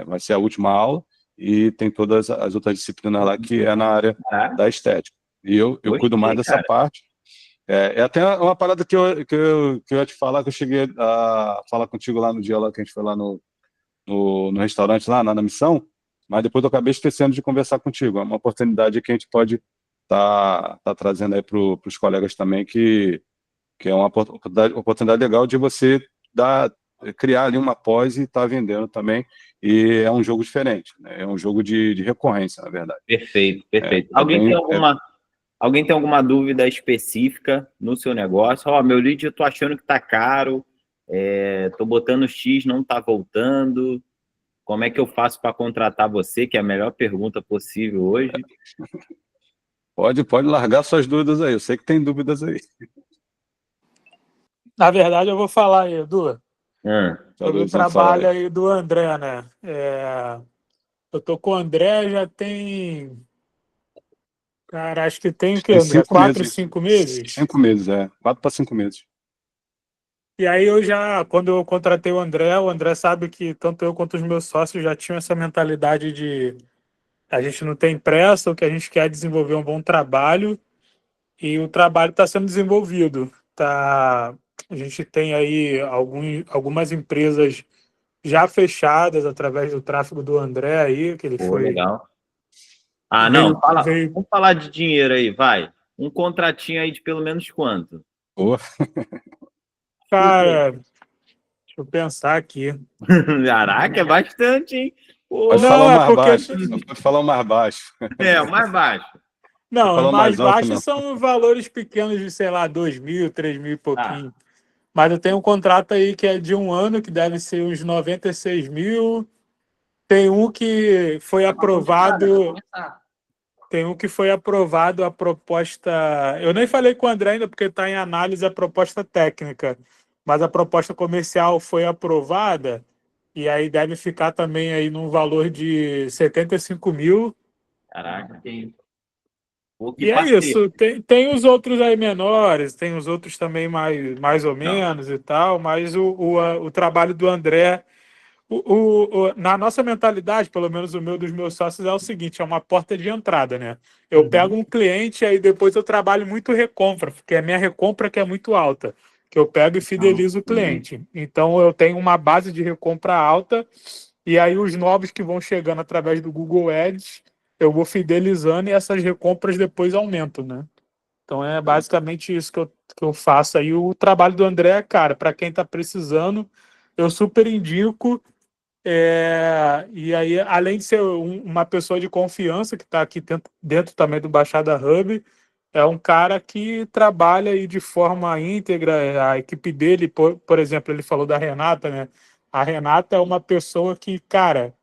vai ser a última aula, e tem todas as outras disciplinas lá que é na área da estética. E eu cuido mais dessa parte. Até uma parada que eu ia te falar, que eu cheguei a falar contigo lá no dia lá que a gente foi lá no restaurante, lá na missão, mas depois eu acabei esquecendo de conversar contigo. É uma oportunidade que a gente pode tá trazendo aí para os colegas também, que é uma oportunidade legal de você criar ali uma pós e estar vendendo também, e é um jogo diferente, né? É um jogo de recorrência, na verdade. Perfeito. Alguém tem alguma dúvida específica no seu negócio? Meu lead eu tô achando que tá caro, tô botando X, não tá voltando, como é que eu faço para contratar você, que é a melhor pergunta possível hoje? Pode largar suas dúvidas aí, eu sei que tem dúvidas aí. Na verdade, eu vou falar aí, Edu, sobre o trabalho aí do André, né? Eu tô com o André já tem... Cara, acho que tem o quê, André? 4, 5 meses? 5 meses, 4 para 5 meses. E aí quando eu contratei o André sabe que tanto eu quanto os meus sócios já tinham essa mentalidade de a gente não tem pressa, o que a gente quer é desenvolver um bom trabalho e o trabalho está sendo desenvolvido. A gente tem aí algumas empresas já fechadas através do tráfego do André aí, que ele foi... Legal. Não, vamos falar de dinheiro aí, vai. Um contratinho aí de pelo menos quanto? Cara, deixa eu pensar aqui. Caraca, é bastante, hein? Pode falar o mais baixo. Pode falar o mais baixo. O mais baixo. Não, os mais baixos são valores pequenos de, sei lá, 2.000, 3.000 e pouquinho. Mas eu tenho um contrato aí que é de 1 ano, que deve ser uns 96 mil. Tem um que foi aprovado... Tem um que foi aprovado a proposta... Eu nem falei com o André ainda, porque está em análise a proposta técnica. Mas a proposta comercial foi aprovada, e aí deve ficar também aí num valor de 75 mil. Caraca. E é isso. Tem os outros aí menores, tem os outros também mais ou menos e tal, mas o trabalho do André... na nossa mentalidade, pelo menos dos meus sócios, é o seguinte, é uma porta de entrada, né? Eu pego um cliente, aí depois eu trabalho muito recompra, porque a minha recompra que é muito alta, que eu pego e fidelizo o cliente. Então, eu tenho uma base de recompra alta, e aí os novos que vão chegando através do Google Ads, eu vou fidelizando e essas recompras depois aumentam, né? Então, é basicamente isso que eu faço aí. O trabalho do André, cara, para quem está precisando, eu super indico. E aí, além de ser uma pessoa de confiança que está aqui dentro também do Baixada Hub, é um cara que trabalha aí de forma íntegra. A equipe dele, por exemplo, ele falou da Renata, né? A Renata é uma pessoa que, cara,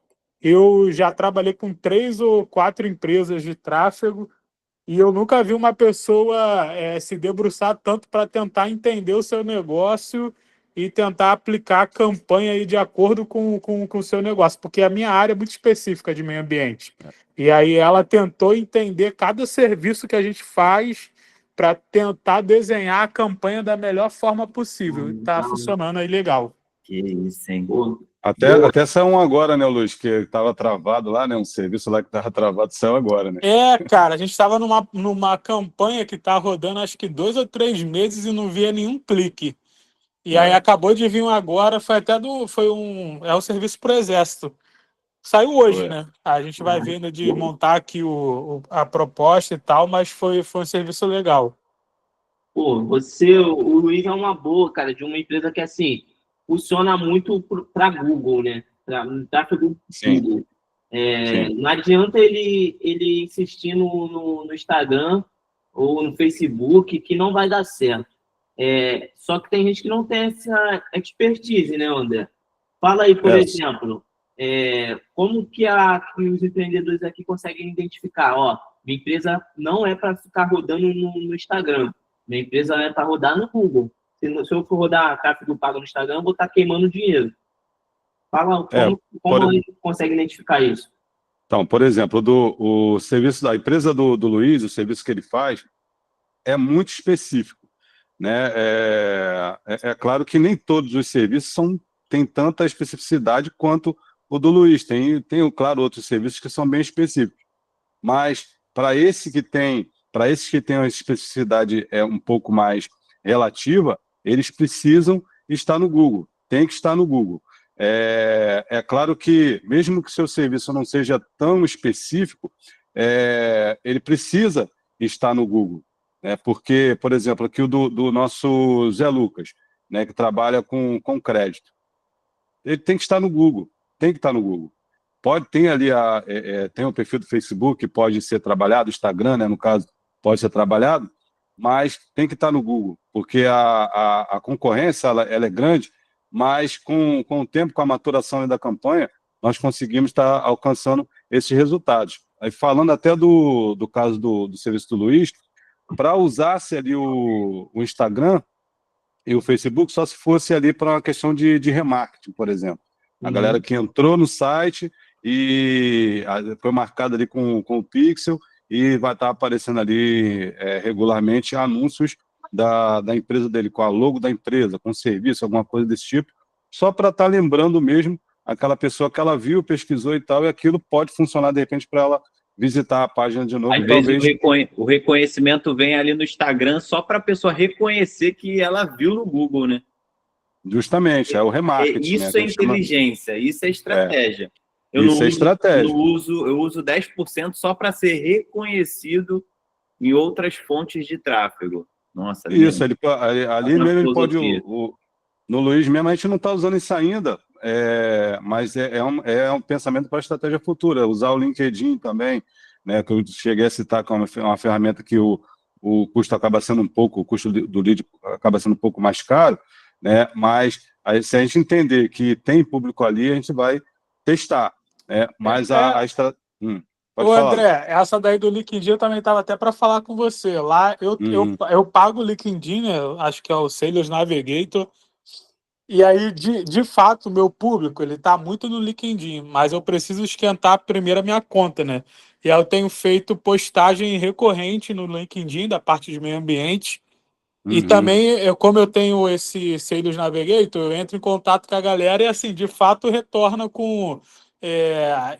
eu já trabalhei com 3 ou 4 empresas de tráfego e eu nunca vi uma pessoa se debruçar tanto para tentar entender o seu negócio e tentar aplicar a campanha aí de acordo com o seu negócio, porque a minha área é muito específica de meio ambiente. E aí ela tentou entender cada serviço que a gente faz para tentar desenhar a campanha da melhor forma possível. Está funcionando aí legal. Que isso, hein? Até saiu um agora, né, Luiz, que estava travado lá, né? Um serviço lá que estava travado, saiu agora, né? Cara, a gente estava numa campanha que está rodando acho que 2 ou 3 meses e não via nenhum clique. E aí acabou de vir um agora, é o serviço para o Exército. Saiu hoje, né? A gente vai vendo de montar aqui a proposta e tal, mas foi um serviço legal. Pô, o Luiz é uma boa, cara, de uma empresa que, assim, funciona muito para Google, né? Para tráfego Google. Não adianta ele insistir no Instagram ou no Facebook, que não vai dar certo. Só que tem gente que não tem essa expertise, né, André? Fala aí, por exemplo, como que os empreendedores aqui conseguem identificar? Ó, minha empresa não é para ficar rodando no Instagram, minha empresa é para rodar no Google. Se eu for rodar tráfego pago no Instagram, eu vou estar queimando dinheiro. Fala como a gente consegue identificar isso? Então, por exemplo, o serviço da empresa do Luiz, o serviço que ele faz, é muito específico. Né? É claro que nem todos os serviços têm tanta especificidade quanto o do Luiz. Tem, claro, outros serviços que são bem específicos. Mas para esses que têm uma especificidade um pouco mais relativa, eles precisam estar no Google. Tem que estar no Google. É claro que, mesmo que o seu serviço não seja tão específico, ele precisa estar no Google. Porque, por exemplo, aqui o do nosso Zé Lucas, né, que trabalha com crédito, ele tem que estar no Google, tem ali tem o perfil do Facebook, pode ser trabalhado, Instagram, né, no caso, pode ser trabalhado, mas tem que estar no Google, porque a concorrência ela é grande, mas com o tempo, com a maturação da campanha, nós conseguimos estar alcançando esses resultados. Aí, falando até do caso do serviço do Luiz, para usar-se ali o Instagram e o Facebook, só se fosse ali para uma questão de remarketing, por exemplo. A galera que entrou no site e foi marcada ali com o Pixel e vai estar aparecendo ali regularmente anúncios da empresa dele, com a logo da empresa, com serviço, alguma coisa desse tipo, só para estar lembrando mesmo aquela pessoa que ela viu, pesquisou e tal, e aquilo pode funcionar, de repente, para ela visitar a página de novo. Às vezes o reconhecimento vem ali no Instagram só para a pessoa reconhecer que ela viu no Google, né? Justamente, é o remarketing. Isso, né, é inteligência, isso é estratégia. Eu uso 10% só para ser reconhecido em outras fontes de tráfego. Nossa, isso, ali mesmo ele pode... No Luiz mesmo, a gente não está usando isso ainda, mas é um pensamento para a estratégia futura, usar o LinkedIn também, né, que eu cheguei a citar como uma ferramenta que o custo acaba sendo o custo do lead acaba sendo um pouco mais caro, né, mas aí, se a gente entender que tem público ali, a gente vai testar, né, mas Ô, André, essa daí do LinkedIn eu também estava até para falar com você. Lá eu pago o LinkedIn, né? Acho que é o Sales Navigator. E aí, de fato, o meu público ele está muito no LinkedIn, mas eu preciso esquentar primeiro a minha conta, né? E aí eu tenho feito postagem recorrente no LinkedIn da parte de meio ambiente. E também, como eu tenho esse Sales Navigator, eu entro em contato com a galera e, assim, de fato, retorna com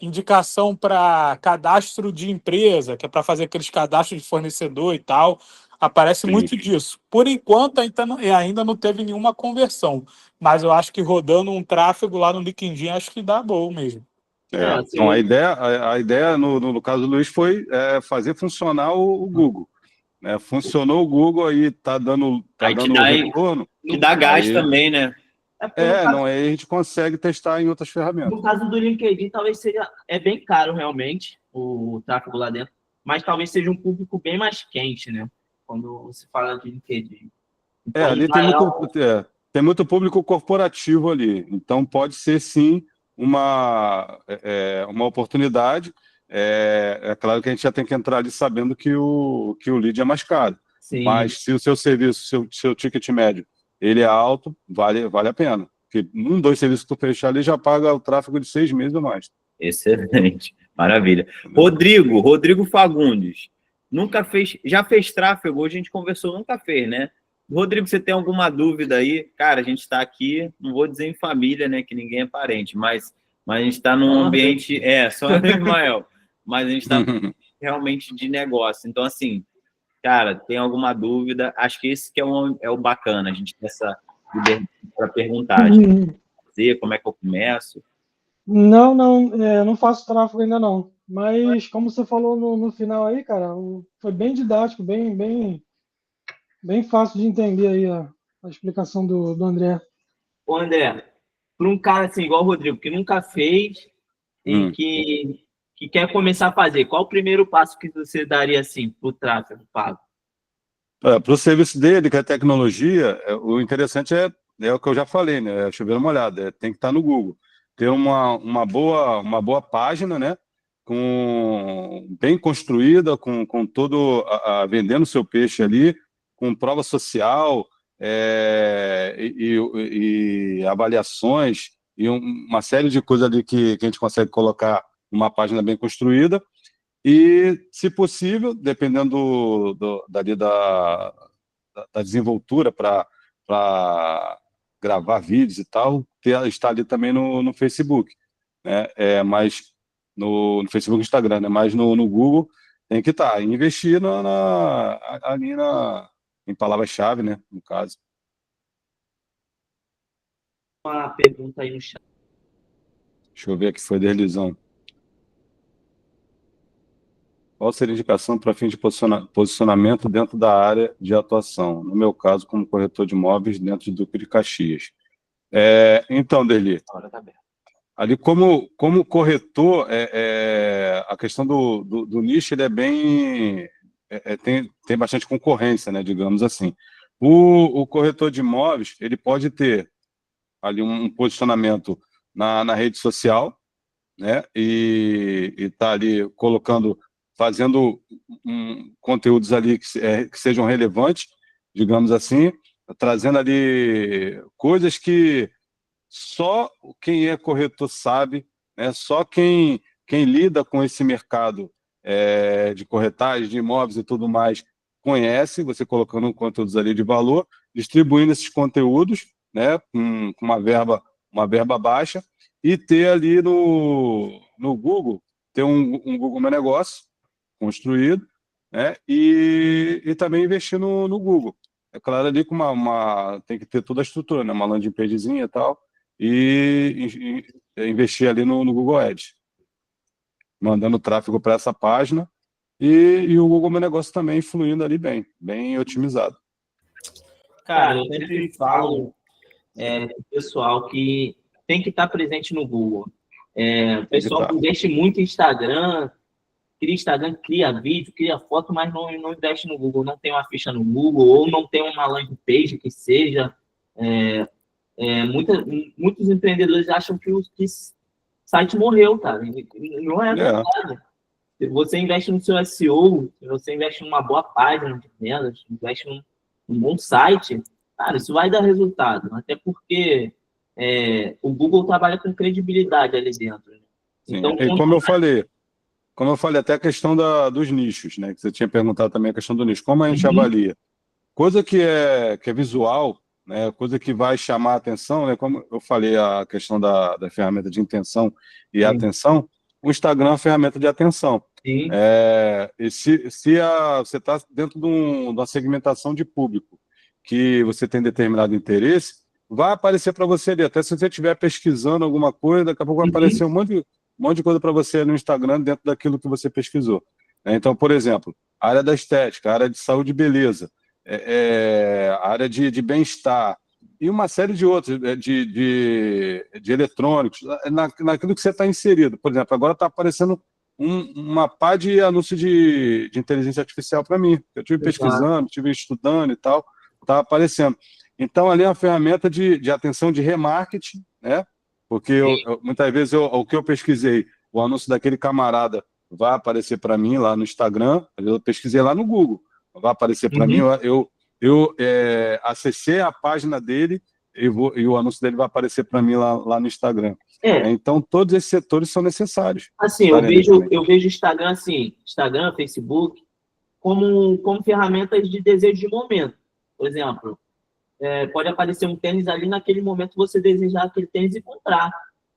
indicação para cadastro de empresa, que é para fazer aqueles cadastros de fornecedor e tal. Aparece muito disso. Por enquanto, ainda não teve nenhuma conversão, mas eu acho que rodando um tráfego lá no LinkedIn, acho que dá bom mesmo. Então, a ideia no caso do Luiz foi fazer funcionar o Google. Funcionou o Google, aí tá dando retorno. Que dá gás também, né? Aí a gente consegue testar em outras ferramentas. No caso do LinkedIn, talvez seja bem caro realmente o tráfego lá dentro, mas talvez seja um público bem mais quente, né? Quando se fala de LinkedIn. Então, ali tem muito público corporativo ali, então pode ser sim uma oportunidade. É claro que a gente já tem que entrar ali sabendo que o lead é mais caro. Sim. Mas se o seu serviço, seu ticket médio, ele é alto, vale a pena. Porque 2 serviços que tu fechar ali já paga o tráfego de 6 meses ou mais. Excelente, maravilha. Rodrigo Fagundes, já fez tráfego, hoje a gente conversou, nunca fez, né? Rodrigo, você tem alguma dúvida aí? Cara, a gente está aqui, não vou dizer em família, né, que ninguém é parente, mas a gente está num ambiente... só Ismael. Mas a gente está realmente de negócio. Então, assim, cara, tem alguma dúvida? Acho que esse que é o bacana, a gente tem essa liberdade para perguntar. Como é que eu começo? Não faço tráfego ainda não. Mas, como você falou no final aí, cara, foi bem didático, bem fácil de entender aí a explicação do André. Ô, André, para um cara assim, igual o Rodrigo, que nunca fez e que quer começar a fazer, qual o primeiro passo que você daria assim para o tráfego pago? Para o serviço dele, que é tecnologia, o interessante é o que eu já falei, né? Chover uma olhada, tem que estar no Google. Ter uma boa página, né? Bem construída, com todo vendendo seu peixe ali, com prova social e avaliações e uma série de coisas ali que a gente consegue colocar uma página bem construída. E, se possível, dependendo da desenvoltura para gravar vídeos e tal, estar ali também no Facebook, né? Mas no Facebook e Instagram, né? Mas no Google tem que estar. Investir ali em palavras-chave, né? No caso. Uma pergunta aí no chat. Deixa eu ver aqui, foi deslizão. Qual seria a indicação para fim de posicionamento dentro da área de atuação? No meu caso, como corretor de imóveis dentro de Duque de Caxias. Então, Derli, ali como corretor, a questão do nicho ele é bem... tem bastante concorrência, né, digamos assim. O corretor de imóveis ele pode ter ali um posicionamento na rede social, né, e está ali fazendo conteúdos ali que sejam relevantes, digamos assim, trazendo ali coisas que só quem é corretor sabe, né? Só quem lida com esse mercado de corretagem, de imóveis e tudo mais, conhece, você colocando conteúdos ali de valor, distribuindo esses conteúdos, né, com uma verba baixa, e ter ali no Google, ter um Google Meu Negócio construído, né, e também investir no Google. É claro, ali com tem que ter toda a estrutura, né, uma landing pagezinha e tal, e investir ali no Google Ads, mandando tráfego para essa página, e o Google Meu Negócio também fluindo ali bem otimizado. Cara, eu sempre falo pro pessoal que tem que estar presente no Google. O pessoal investe muito em Instagram, cria vídeo, cria foto, mas não investe no Google, não tem uma ficha no Google, ou não tem uma landing page que seja. Muitos empreendedores acham que o site morreu, cara. Não é verdade. Se você investe no seu SEO, se você investe numa boa página de vendas, investe num bom site, cara, isso vai dar resultado. Até porque o Google trabalha com credibilidade ali dentro. Né? Então, e como eu falei, até a questão dos nichos, né? Que você tinha perguntado também a questão do nicho. Como a gente avalia? Coisa que é visual, né? Coisa que vai chamar a atenção, né? Como eu falei, a questão da ferramenta de intenção e atenção, o Instagram é uma ferramenta de atenção. Sim. E se você está dentro de uma segmentação de público que você tem determinado interesse, vai aparecer para você ali. Até se você estiver pesquisando alguma coisa, daqui a pouco vai aparecer um monte de coisa para você no Instagram dentro daquilo que você pesquisou. Então, por exemplo, a área da estética, a área de saúde e beleza, a área de bem-estar, e uma série de outros, de eletrônicos, naquilo que você está inserido. Por exemplo, agora está aparecendo uma pá de anúncio de inteligência artificial para mim. Eu estive pesquisando, estive estudando e tal, está aparecendo. Então, ali é uma ferramenta de atenção de remarketing, né? Porque muitas vezes o que eu pesquisei, o anúncio daquele camarada vai aparecer para mim lá no Instagram, eu pesquisei lá no Google, vai aparecer para mim, eu acessei a página dele e o anúncio dele vai aparecer para mim lá no Instagram. Então, todos esses setores são necessários. Assim, eu vejo Instagram assim, Instagram, Facebook, como ferramentas de desejo de momento. Por exemplo, pode aparecer um tênis ali, naquele momento você desejar aquele tênis e comprar.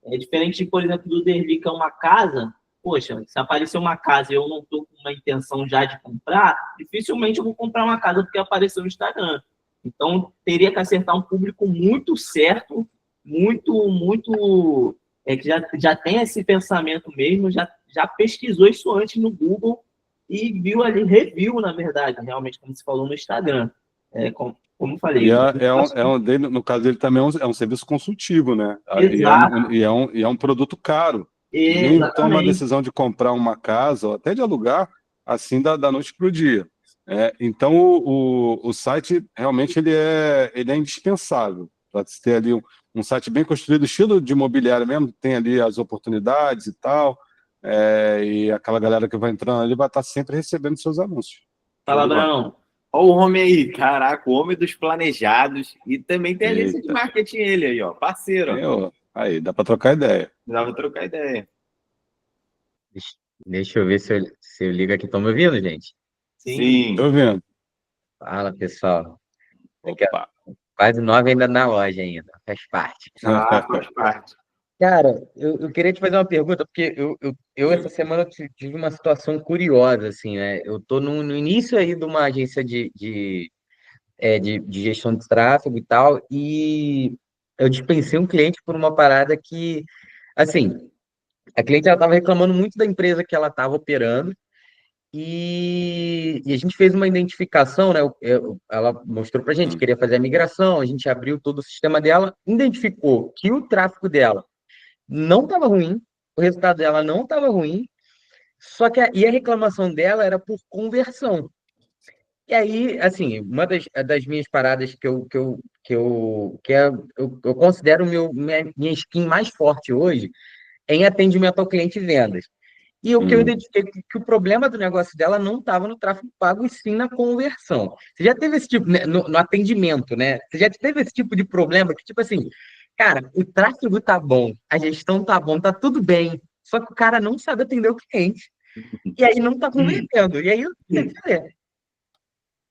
É diferente, por exemplo, do Derli, que é uma casa. Poxa, se aparecer uma casa e eu não estou com uma intenção já de comprar, dificilmente eu vou comprar uma casa porque apareceu no Instagram. Então, teria que acertar um público muito certo, muito que já tem esse pensamento mesmo, já pesquisou isso antes no Google e reviu, na verdade, realmente, como você falou no Instagram. Como eu falei. No caso dele também é um serviço consultivo, né? Exato. E é um produto caro. Ninguém toma a decisão de comprar uma casa ou até de alugar assim da noite para o dia. Então, o site realmente ele é indispensável para se ter ali um site bem construído, estilo de imobiliário mesmo, tem ali as oportunidades e tal, e aquela galera que vai entrando ali vai estar sempre recebendo seus anúncios. Fala, Brão. Olha o homem aí, caraca, o homem dos planejados. E também tem a agência de marketing ele aí, ó, parceiro. Aí, dá para trocar ideia. Dá para trocar ideia. Deixa eu ver se eu ligo aqui. Estão me ouvindo, gente? Sim. Tô vendo. Fala, pessoal. Opa. Quase 9 ainda na loja ainda. Faz parte. Faz parte. Cara, eu queria te fazer uma pergunta, porque eu essa semana tive uma situação curiosa, assim, né? Eu tô no início aí de uma agência de gestão de tráfego e tal, e eu dispensei um cliente por uma parada que, assim, a cliente estava reclamando muito da empresa que ela estava operando, e a gente fez uma identificação, né? Ela mostrou para a gente, queria fazer a migração, a gente abriu todo o sistema dela, identificou que o tráfego dela não estava ruim, o resultado dela não estava ruim, só que a reclamação dela era por conversão. E aí, assim, uma das minhas paradas que eu considero minha skin mais forte hoje é em atendimento ao cliente e vendas. E o que eu identifiquei que o problema do negócio dela não estava no tráfego pago, e sim na conversão. Você já teve esse tipo, né, no atendimento, né? Você já teve esse tipo de problema que, tipo assim, cara, o tráfego tá bom, a gestão tá bom, tá tudo bem, só que o cara não sabe atender o cliente. E aí não tá convertendo. E aí eu tenho que fazer.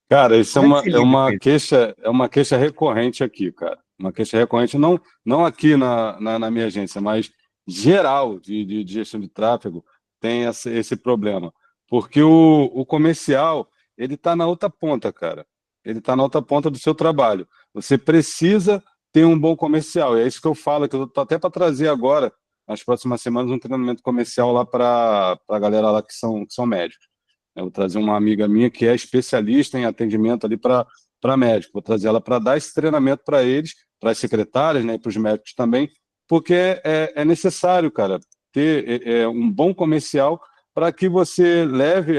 Cara, isso é uma queixa recorrente aqui, cara. Uma queixa recorrente, não aqui na minha agência, mas geral de gestão de tráfego tem esse problema. Porque o comercial, ele está na outra ponta, cara. Ele está na outra ponta do seu trabalho. Você precisa ter um bom comercial. E é isso que eu falo, que eu estou até para trazer agora, nas próximas semanas, um treinamento comercial lá para a galera lá que são médicos. Eu vou trazer uma amiga minha que é especialista em atendimento ali para médico. Vou trazer ela para dar esse treinamento para eles, para as secretárias, né, e para os médicos também, porque é necessário, cara, ter um bom comercial para que você leve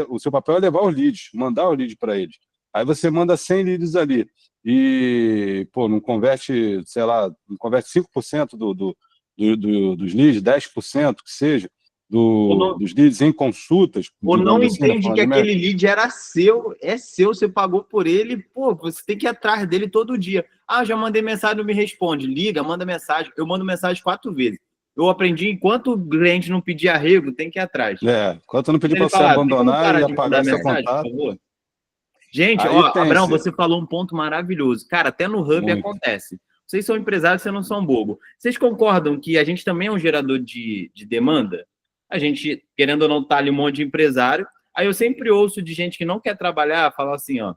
o seu papel é levar os leads, mandar os leads para eles. Aí você manda 100 leads ali e, pô, não converte, sei lá, não converte 5% dos leads, 10% que seja, dos leads em consultas. Ou não entende que aquele lead era seu, é seu, você pagou por ele, pô, você tem que ir atrás dele todo dia. Ah, já mandei mensagem, não me responde. Liga, manda mensagem. Eu mando mensagem 4 vezes. Eu aprendi, enquanto o cliente não pedir arrego, tem que ir atrás. Enquanto não pedir para você abandonar e apagar seu contato. Por favor? Gente, ó, Abraão, você falou um ponto maravilhoso. Cara, até no Hub acontece. Vocês são empresários, vocês não são bobo. Vocês concordam que a gente também é um gerador de demanda? A gente, querendo ou não, tá ali um monte de empresário. Aí eu sempre ouço de gente que não quer trabalhar, falar assim, ó,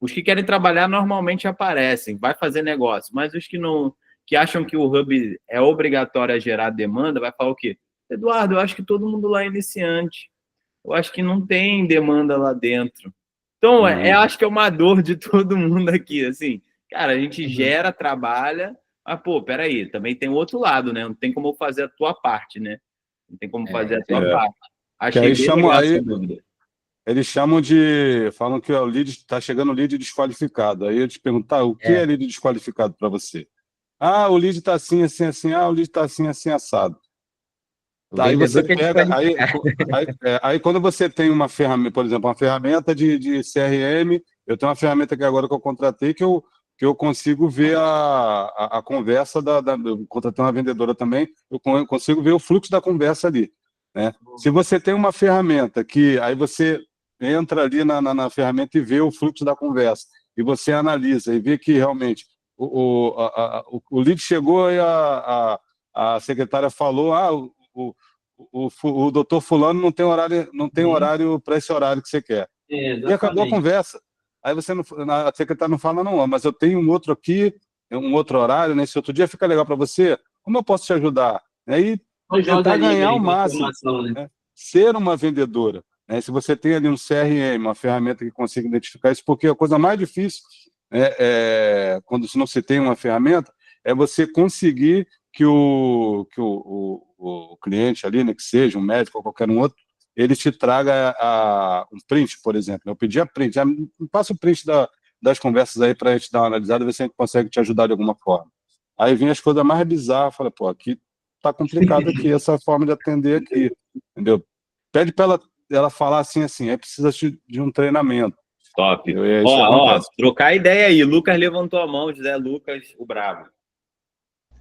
os que querem trabalhar normalmente aparecem, vai fazer negócio, mas os que não, que acham que o Hub é obrigatório a gerar demanda, vai falar o quê? Eduardo, eu acho que todo mundo lá é iniciante. Eu acho que não tem demanda lá dentro. Então, eu acho que é uma dor de todo mundo aqui, assim. Cara, a gente gera, trabalha, mas, pô, peraí, também tem o outro lado, né? Não tem como fazer a tua parte, né? Não tem como fazer a tua parte. Achei bem legal essa dúvida. Eles falam que o lead está chegando o lead desqualificado. Aí eu te perguntar, o que é lead desqualificado para você? Ah, o lead está assim, assim, assim. Ah, o lead está assim, assim, assado. Aí você pega. Aí quando você tem uma ferramenta, por exemplo, uma ferramenta de CRM, eu tenho uma ferramenta que agora que eu contratei que eu consigo ver a conversa eu contratei uma vendedora também, eu consigo ver o fluxo da conversa ali. Né? Se você tem uma ferramenta que aí você entra ali na ferramenta e vê o fluxo da conversa, e você analisa e vê que realmente o lead chegou e a secretária falou, o doutor fulano não tem horário para esse horário que você quer. E acabou a conversa. Aí a secretária não fala, não, mas eu tenho um outro aqui, um outro horário, nesse outro dia fica legal para você, como eu posso te ajudar? Aí tentar ganhar o máximo, né? Ser uma vendedora. Né? Se você tem ali um CRM, uma ferramenta que consiga identificar isso, porque a coisa mais difícil, quando não se tem uma ferramenta, é você conseguir que o cliente ali, né, que seja um médico ou qualquer um outro, ele te traga um print, por exemplo. Eu pedi a print, me passa o print das conversas aí para a gente dar uma analisada e ver se a gente consegue te ajudar de alguma forma. Aí vem as coisas mais bizarras, fala, pô, aqui tá complicado aqui, essa forma de atender aqui, entendeu? Pede para ela falar assim, aí precisa de um treinamento. Top. Ó, trocar ideia aí. Lucas levantou a mão, José Lucas, o bravo.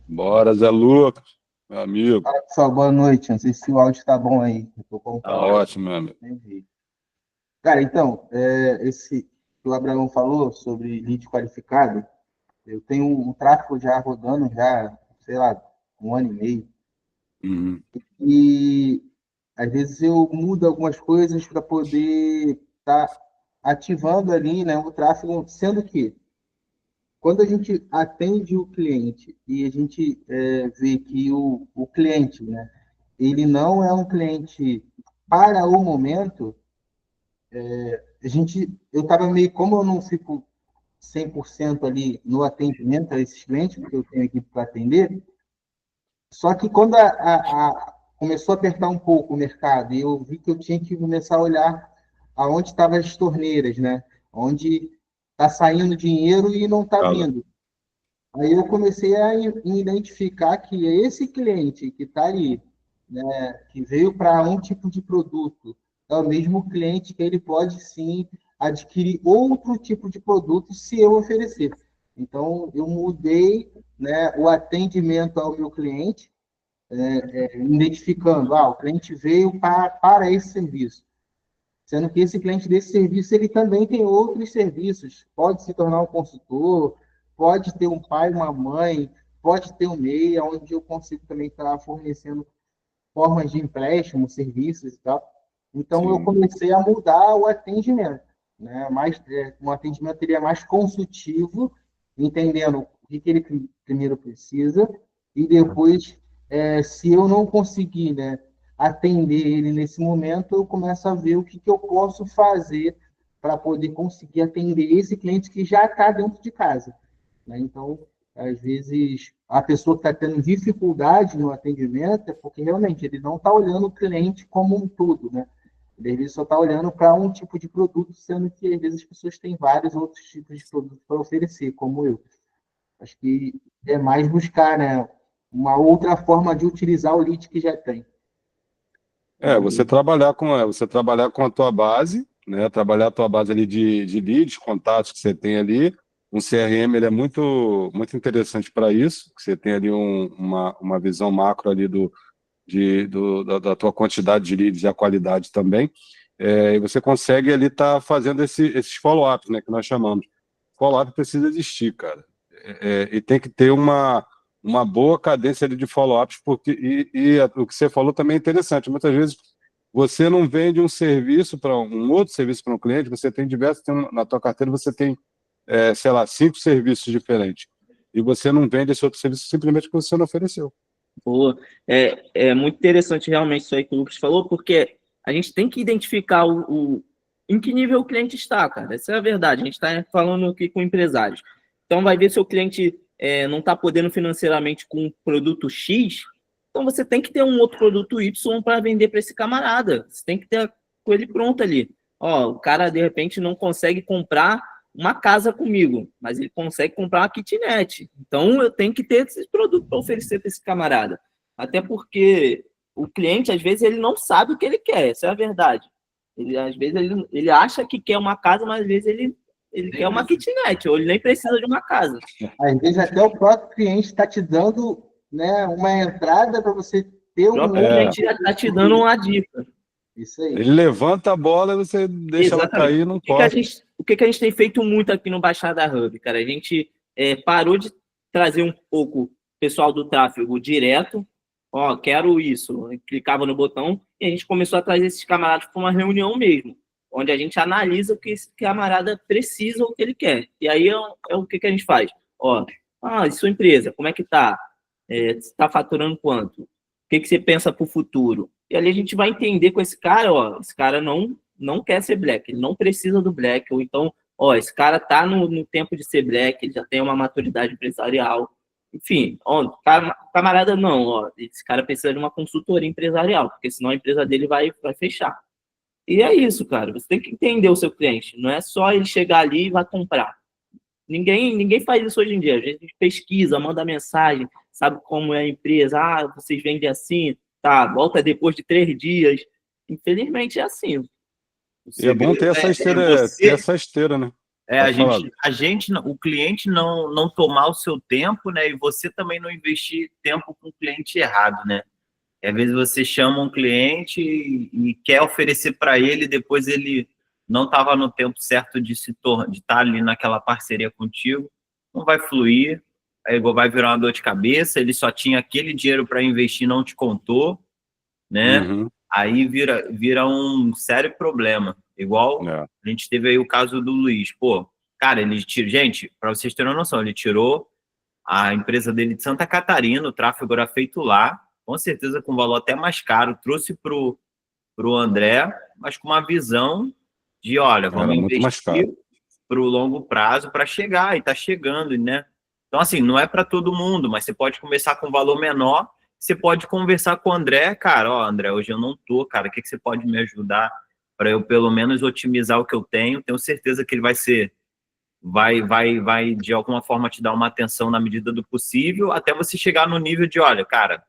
Bora, Zé Lucas, meu amigo. Fala, pessoal, boa noite. Não sei se o áudio tá bom aí. Tá ótimo, meu amigo. Cara, então, esse que o Abraão falou sobre lead qualificado, eu tenho um tráfego já rodando, sei lá, 1 ano e meio. Uhum. E às vezes eu mudo algumas coisas para poder estar ativando ali, né, o tráfego, sendo que quando a gente atende o cliente e a gente vê que o cliente, né, ele não é um cliente para o momento, eu estava meio, como eu não fico 100% ali no atendimento a esses clientes, porque eu tenho equipe para atender, só que quando começou a apertar um pouco o mercado, e eu vi que eu tinha que começar a olhar aonde estavam as torneiras, né? Onde está saindo dinheiro e não está vindo. Aí eu comecei a identificar que esse cliente que está ali, né, que veio para um tipo de produto, é o mesmo cliente que ele pode sim adquirir outro tipo de produto se eu oferecer. Então, eu mudei, né, o atendimento ao meu cliente, identificando, o cliente veio para esse serviço. sendo que esse cliente desse serviço ele também tem outros serviços. Pode se tornar um consultor, pode ter um pai, uma mãe, pode ter um MEI, onde eu consigo também estar fornecendo formas de empréstimo, serviços e tal. Então, eu comecei a mudar o atendimento, né? Um atendimento ele é mais consultivo, entendendo o que ele primeiro precisa, e depois, se eu não conseguir, né, atender ele nesse momento, eu começo a ver o que eu posso fazer para poder conseguir atender esse cliente que já está dentro de casa, né? Então, às vezes, a pessoa que está tendo dificuldade no atendimento é porque realmente ele não está olhando o cliente como um todo, né? Ele às vezes só está olhando para um tipo de produto, sendo que às vezes as pessoas têm vários outros tipos de produtos para oferecer, como eu. Acho que é mais buscar, né, uma outra forma de utilizar o lead que já tem. Você trabalhar com a tua base, né? Trabalhar a tua base ali de leads, contatos que você tem ali. Um CRM ele é muito, muito interessante para isso, que você tem ali uma visão macro ali da tua quantidade de leads e a qualidade também. E você consegue ali estar fazendo esses follow-ups, né, que nós chamamos. Follow-up precisa existir, cara. E tem que ter uma boa cadência ali de follow-ups, porque o que você falou também é interessante. Muitas vezes você não vende um serviço para um outro serviço para um cliente, você tem diversos, na tua carteira você tem, sei lá, 5 serviços diferentes. E você não vende esse outro serviço simplesmente porque você não ofereceu. Boa. É muito interessante realmente isso aí que o Lucas falou, porque a gente tem que identificar em que nível o cliente está, cara. Essa é a verdade. A gente está falando aqui com empresários. Então, vai ver se o cliente não está podendo financeiramente com um produto X, então você tem que ter um outro produto Y para vender para esse camarada. Você tem que ter com ele pronto ali. Ó, o cara, de repente, não consegue comprar uma casa comigo, mas ele consegue comprar uma kitnet. Então, eu tenho que ter esse produto para oferecer para esse camarada. Até porque o cliente, às vezes, ele não sabe o que ele quer. Essa é a verdade. Às vezes, ele acha que quer uma casa, mas às vezes ele quer uma kitnet, ou ele nem precisa de uma casa. Às vezes, até o próprio cliente está te dando, né, uma entrada para você ter o cliente já está te dando uma dica. Isso aí. Ele levanta a bola e você deixa ela cair e não corta. O que a gente tem feito muito aqui no Baixada Hub, cara? A gente parou de trazer um pouco o pessoal do tráfego direto. Ó, quero isso. Clicava no botão e a gente começou a trazer esses camaradas para uma reunião mesmo, onde a gente analisa o que esse camarada precisa ou o que ele quer. E aí o que a gente faz? Ó, e sua empresa, como é que tá? Você está faturando quanto? O que você pensa para o futuro? E ali a gente vai entender com esse cara, ó, esse cara não quer ser black, ele não precisa do black, ou então, ó, esse cara tá no tempo de ser black, ele já tem uma maturidade empresarial. Enfim, ó, camarada não, ó, esse cara precisa de uma consultoria empresarial, porque senão a empresa dele vai fechar. E é isso, cara, você tem que entender o seu cliente, não é só ele chegar ali e vai comprar. Ninguém faz isso hoje em dia, a gente pesquisa, manda mensagem, sabe como é a empresa, vocês vendem assim, tá, volta depois de 3 dias. Infelizmente é assim. E é bom ter essa esteira, né? O cliente não tomar o seu tempo, né? E você também não investir tempo com o cliente errado, né? Às vezes você chama um cliente e quer oferecer para ele, depois ele não estava no tempo certo de estar ali naquela parceria contigo, não vai fluir, aí vai virar uma dor de cabeça, ele só tinha aquele dinheiro para investir, não te contou, né? Uhum. Aí vira um sério problema. Igual a gente teve aí o caso do Luiz. Pô, cara, gente, para vocês terem uma noção, ele tirou a empresa dele de Santa Catarina, o tráfego era feito lá, com certeza com valor até mais caro, trouxe pro André, mas com uma visão de, olha, vamos investir para o longo prazo para chegar, e está chegando, né? Então, assim, não é para todo mundo, mas você pode começar com um valor menor, você pode conversar com o André, cara, ó, André, hoje eu não tô, cara, o que você pode me ajudar para eu, pelo menos, otimizar o que eu tenho? Tenho certeza que ele vai de alguma forma te dar uma atenção na medida do possível, até você chegar no nível de, olha, cara,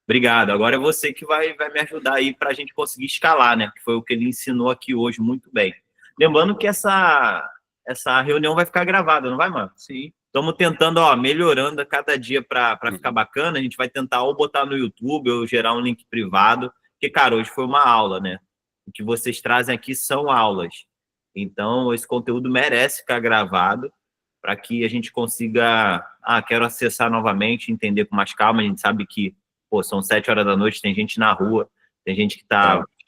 obrigado, agora é você que vai me ajudar aí para a gente conseguir escalar, né? Que foi o que ele ensinou aqui hoje muito bem. Lembrando que essa reunião vai ficar gravada, não vai, mano? Sim. Estamos tentando, melhorando a cada dia para ficar bacana. A gente vai tentar ou botar no YouTube ou gerar um link privado, porque, cara, hoje foi uma aula, né? o que vocês trazem aqui são aulas. Então, esse conteúdo merece ficar gravado para que a gente consiga... quero acessar novamente, entender com mais calma. A gente sabe que, são 7 horas da noite, tem gente na rua, tem gente que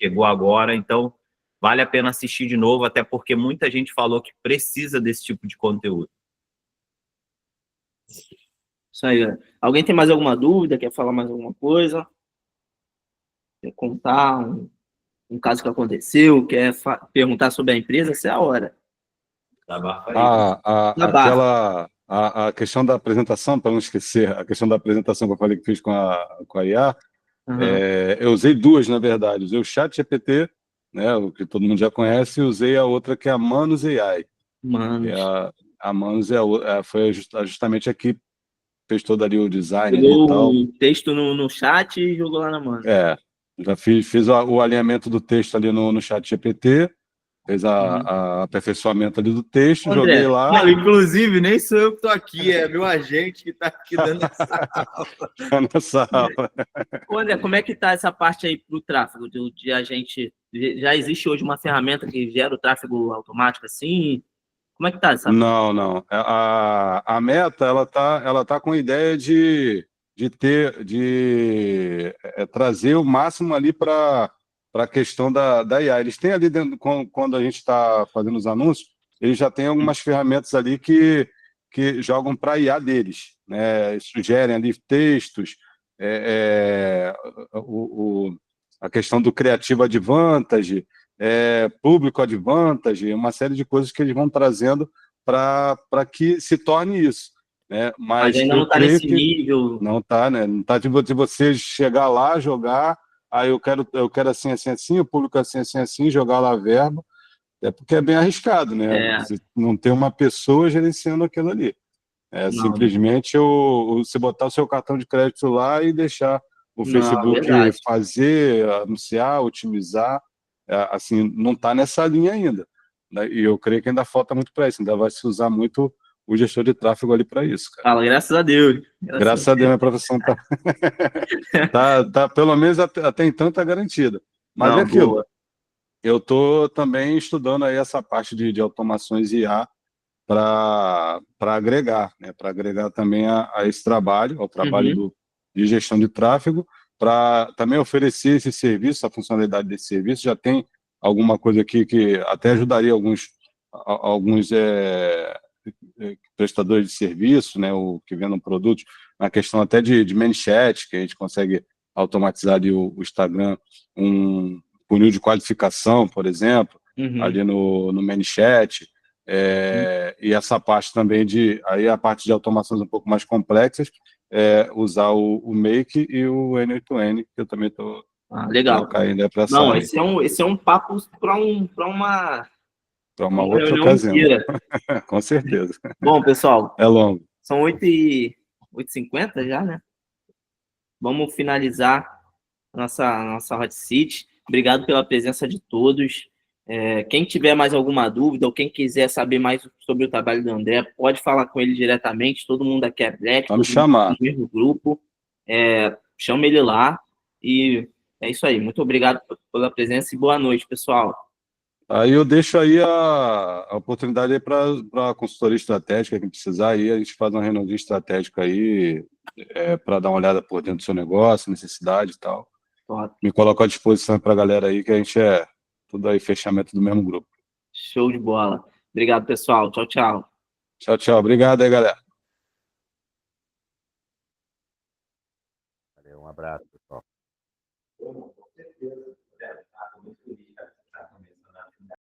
chegou agora, então vale a pena assistir de novo, até porque muita gente falou que precisa desse tipo de conteúdo. Isso aí, galera. Alguém tem mais alguma dúvida? Quer falar mais alguma coisa? Quer contar um caso que aconteceu? Quer perguntar sobre a empresa? Essa é a hora. A questão da apresentação, para não esquecer, a questão da apresentação que eu falei que fiz com a IA, eu usei duas, na verdade. Usei o ChatGPT, né, o que todo mundo já conhece, e usei a outra que é a Manus AI. A Manus foi justamente a que fez todo ali o design e tal. O texto no chat e jogou lá na Manus. Já fiz o alinhamento do texto ali no ChatGPT, fez a aperfeiçoamento ali do texto, André, joguei lá. Não, inclusive, nem sou eu que estou aqui, é meu agente que está aqui dando essa aula. Nessa aula. André, como é que está essa parte aí para o tráfego de agente? Já existe hoje uma ferramenta que gera o tráfego automático assim? Como é que está essa? Não. A Meta, ela tá com a ideia de trazer o máximo ali para a questão da IA. Eles têm ali dentro, quando a gente está fazendo os anúncios, eles já têm algumas ferramentas ali que jogam para a IA deles, né? Sugerem ali textos, a questão do Creative Advantage, Público Advantage, uma série de coisas que eles vão trazendo para que se torne isso, né? Mas ainda não está nesse nível. Não está, né? Não está de você chegar lá, jogar, eu quero assim, assim, assim, o público assim, assim, assim, jogar lá a verba, porque é bem arriscado, né? Você não tem uma pessoa gerenciando aquilo ali. Simplesmente você botar o seu cartão de crédito lá e deixar o Facebook fazer, anunciar, otimizar, assim, não está nessa linha ainda, né? E eu creio que ainda falta muito para isso, ainda vai se usar muito o gestor de tráfego ali para isso, cara. Fala, graças a Deus. Graças a Deus, minha profissão tá pelo menos até então está garantida. Mas é aquilo. Boa. Eu estou também estudando aí essa parte de automações IA para agregar, né? Para agregar também a esse trabalho, ao trabalho de gestão de tráfego, para também oferecer esse serviço, a funcionalidade desse serviço. Já tem alguma coisa aqui que até ajudaria alguns prestadores de serviço, né, o que vendam produtos, na questão até de ManyChat, que a gente consegue automatizar ali o Instagram, um funil de qualificação, por exemplo, ali no ManyChat, e essa parte também aí a parte de automações um pouco mais complexas, usar o Make e o N8N, que eu também estou legal. Caindo para essa Não, área. esse é um papo para uma outra ocasião. Com certeza. Bom, pessoal, é longo. São 8h50 já, né? Vamos finalizar nossa Hot Seat. Obrigado pela presença de todos. Quem tiver mais alguma dúvida ou quem quiser saber mais sobre o trabalho do André, pode falar com ele diretamente. Todo mundo aqui é Black, vamos chamar no mesmo grupo. Chama ele lá. E é isso aí. Muito obrigado pela presença e boa noite, pessoal. Aí eu deixo aí a oportunidade aí para a consultoria estratégica, quem precisar, aí a gente faz uma reuniãozinha estratégica aí, para dar uma olhada por dentro do seu negócio, necessidade e tal. Top. Me coloco à disposição para a galera aí, que a gente tudo aí fechamento do mesmo grupo. Show de bola. Obrigado, pessoal. Tchau, tchau. Tchau, tchau. Obrigado aí, galera. Valeu, um abraço, pessoal.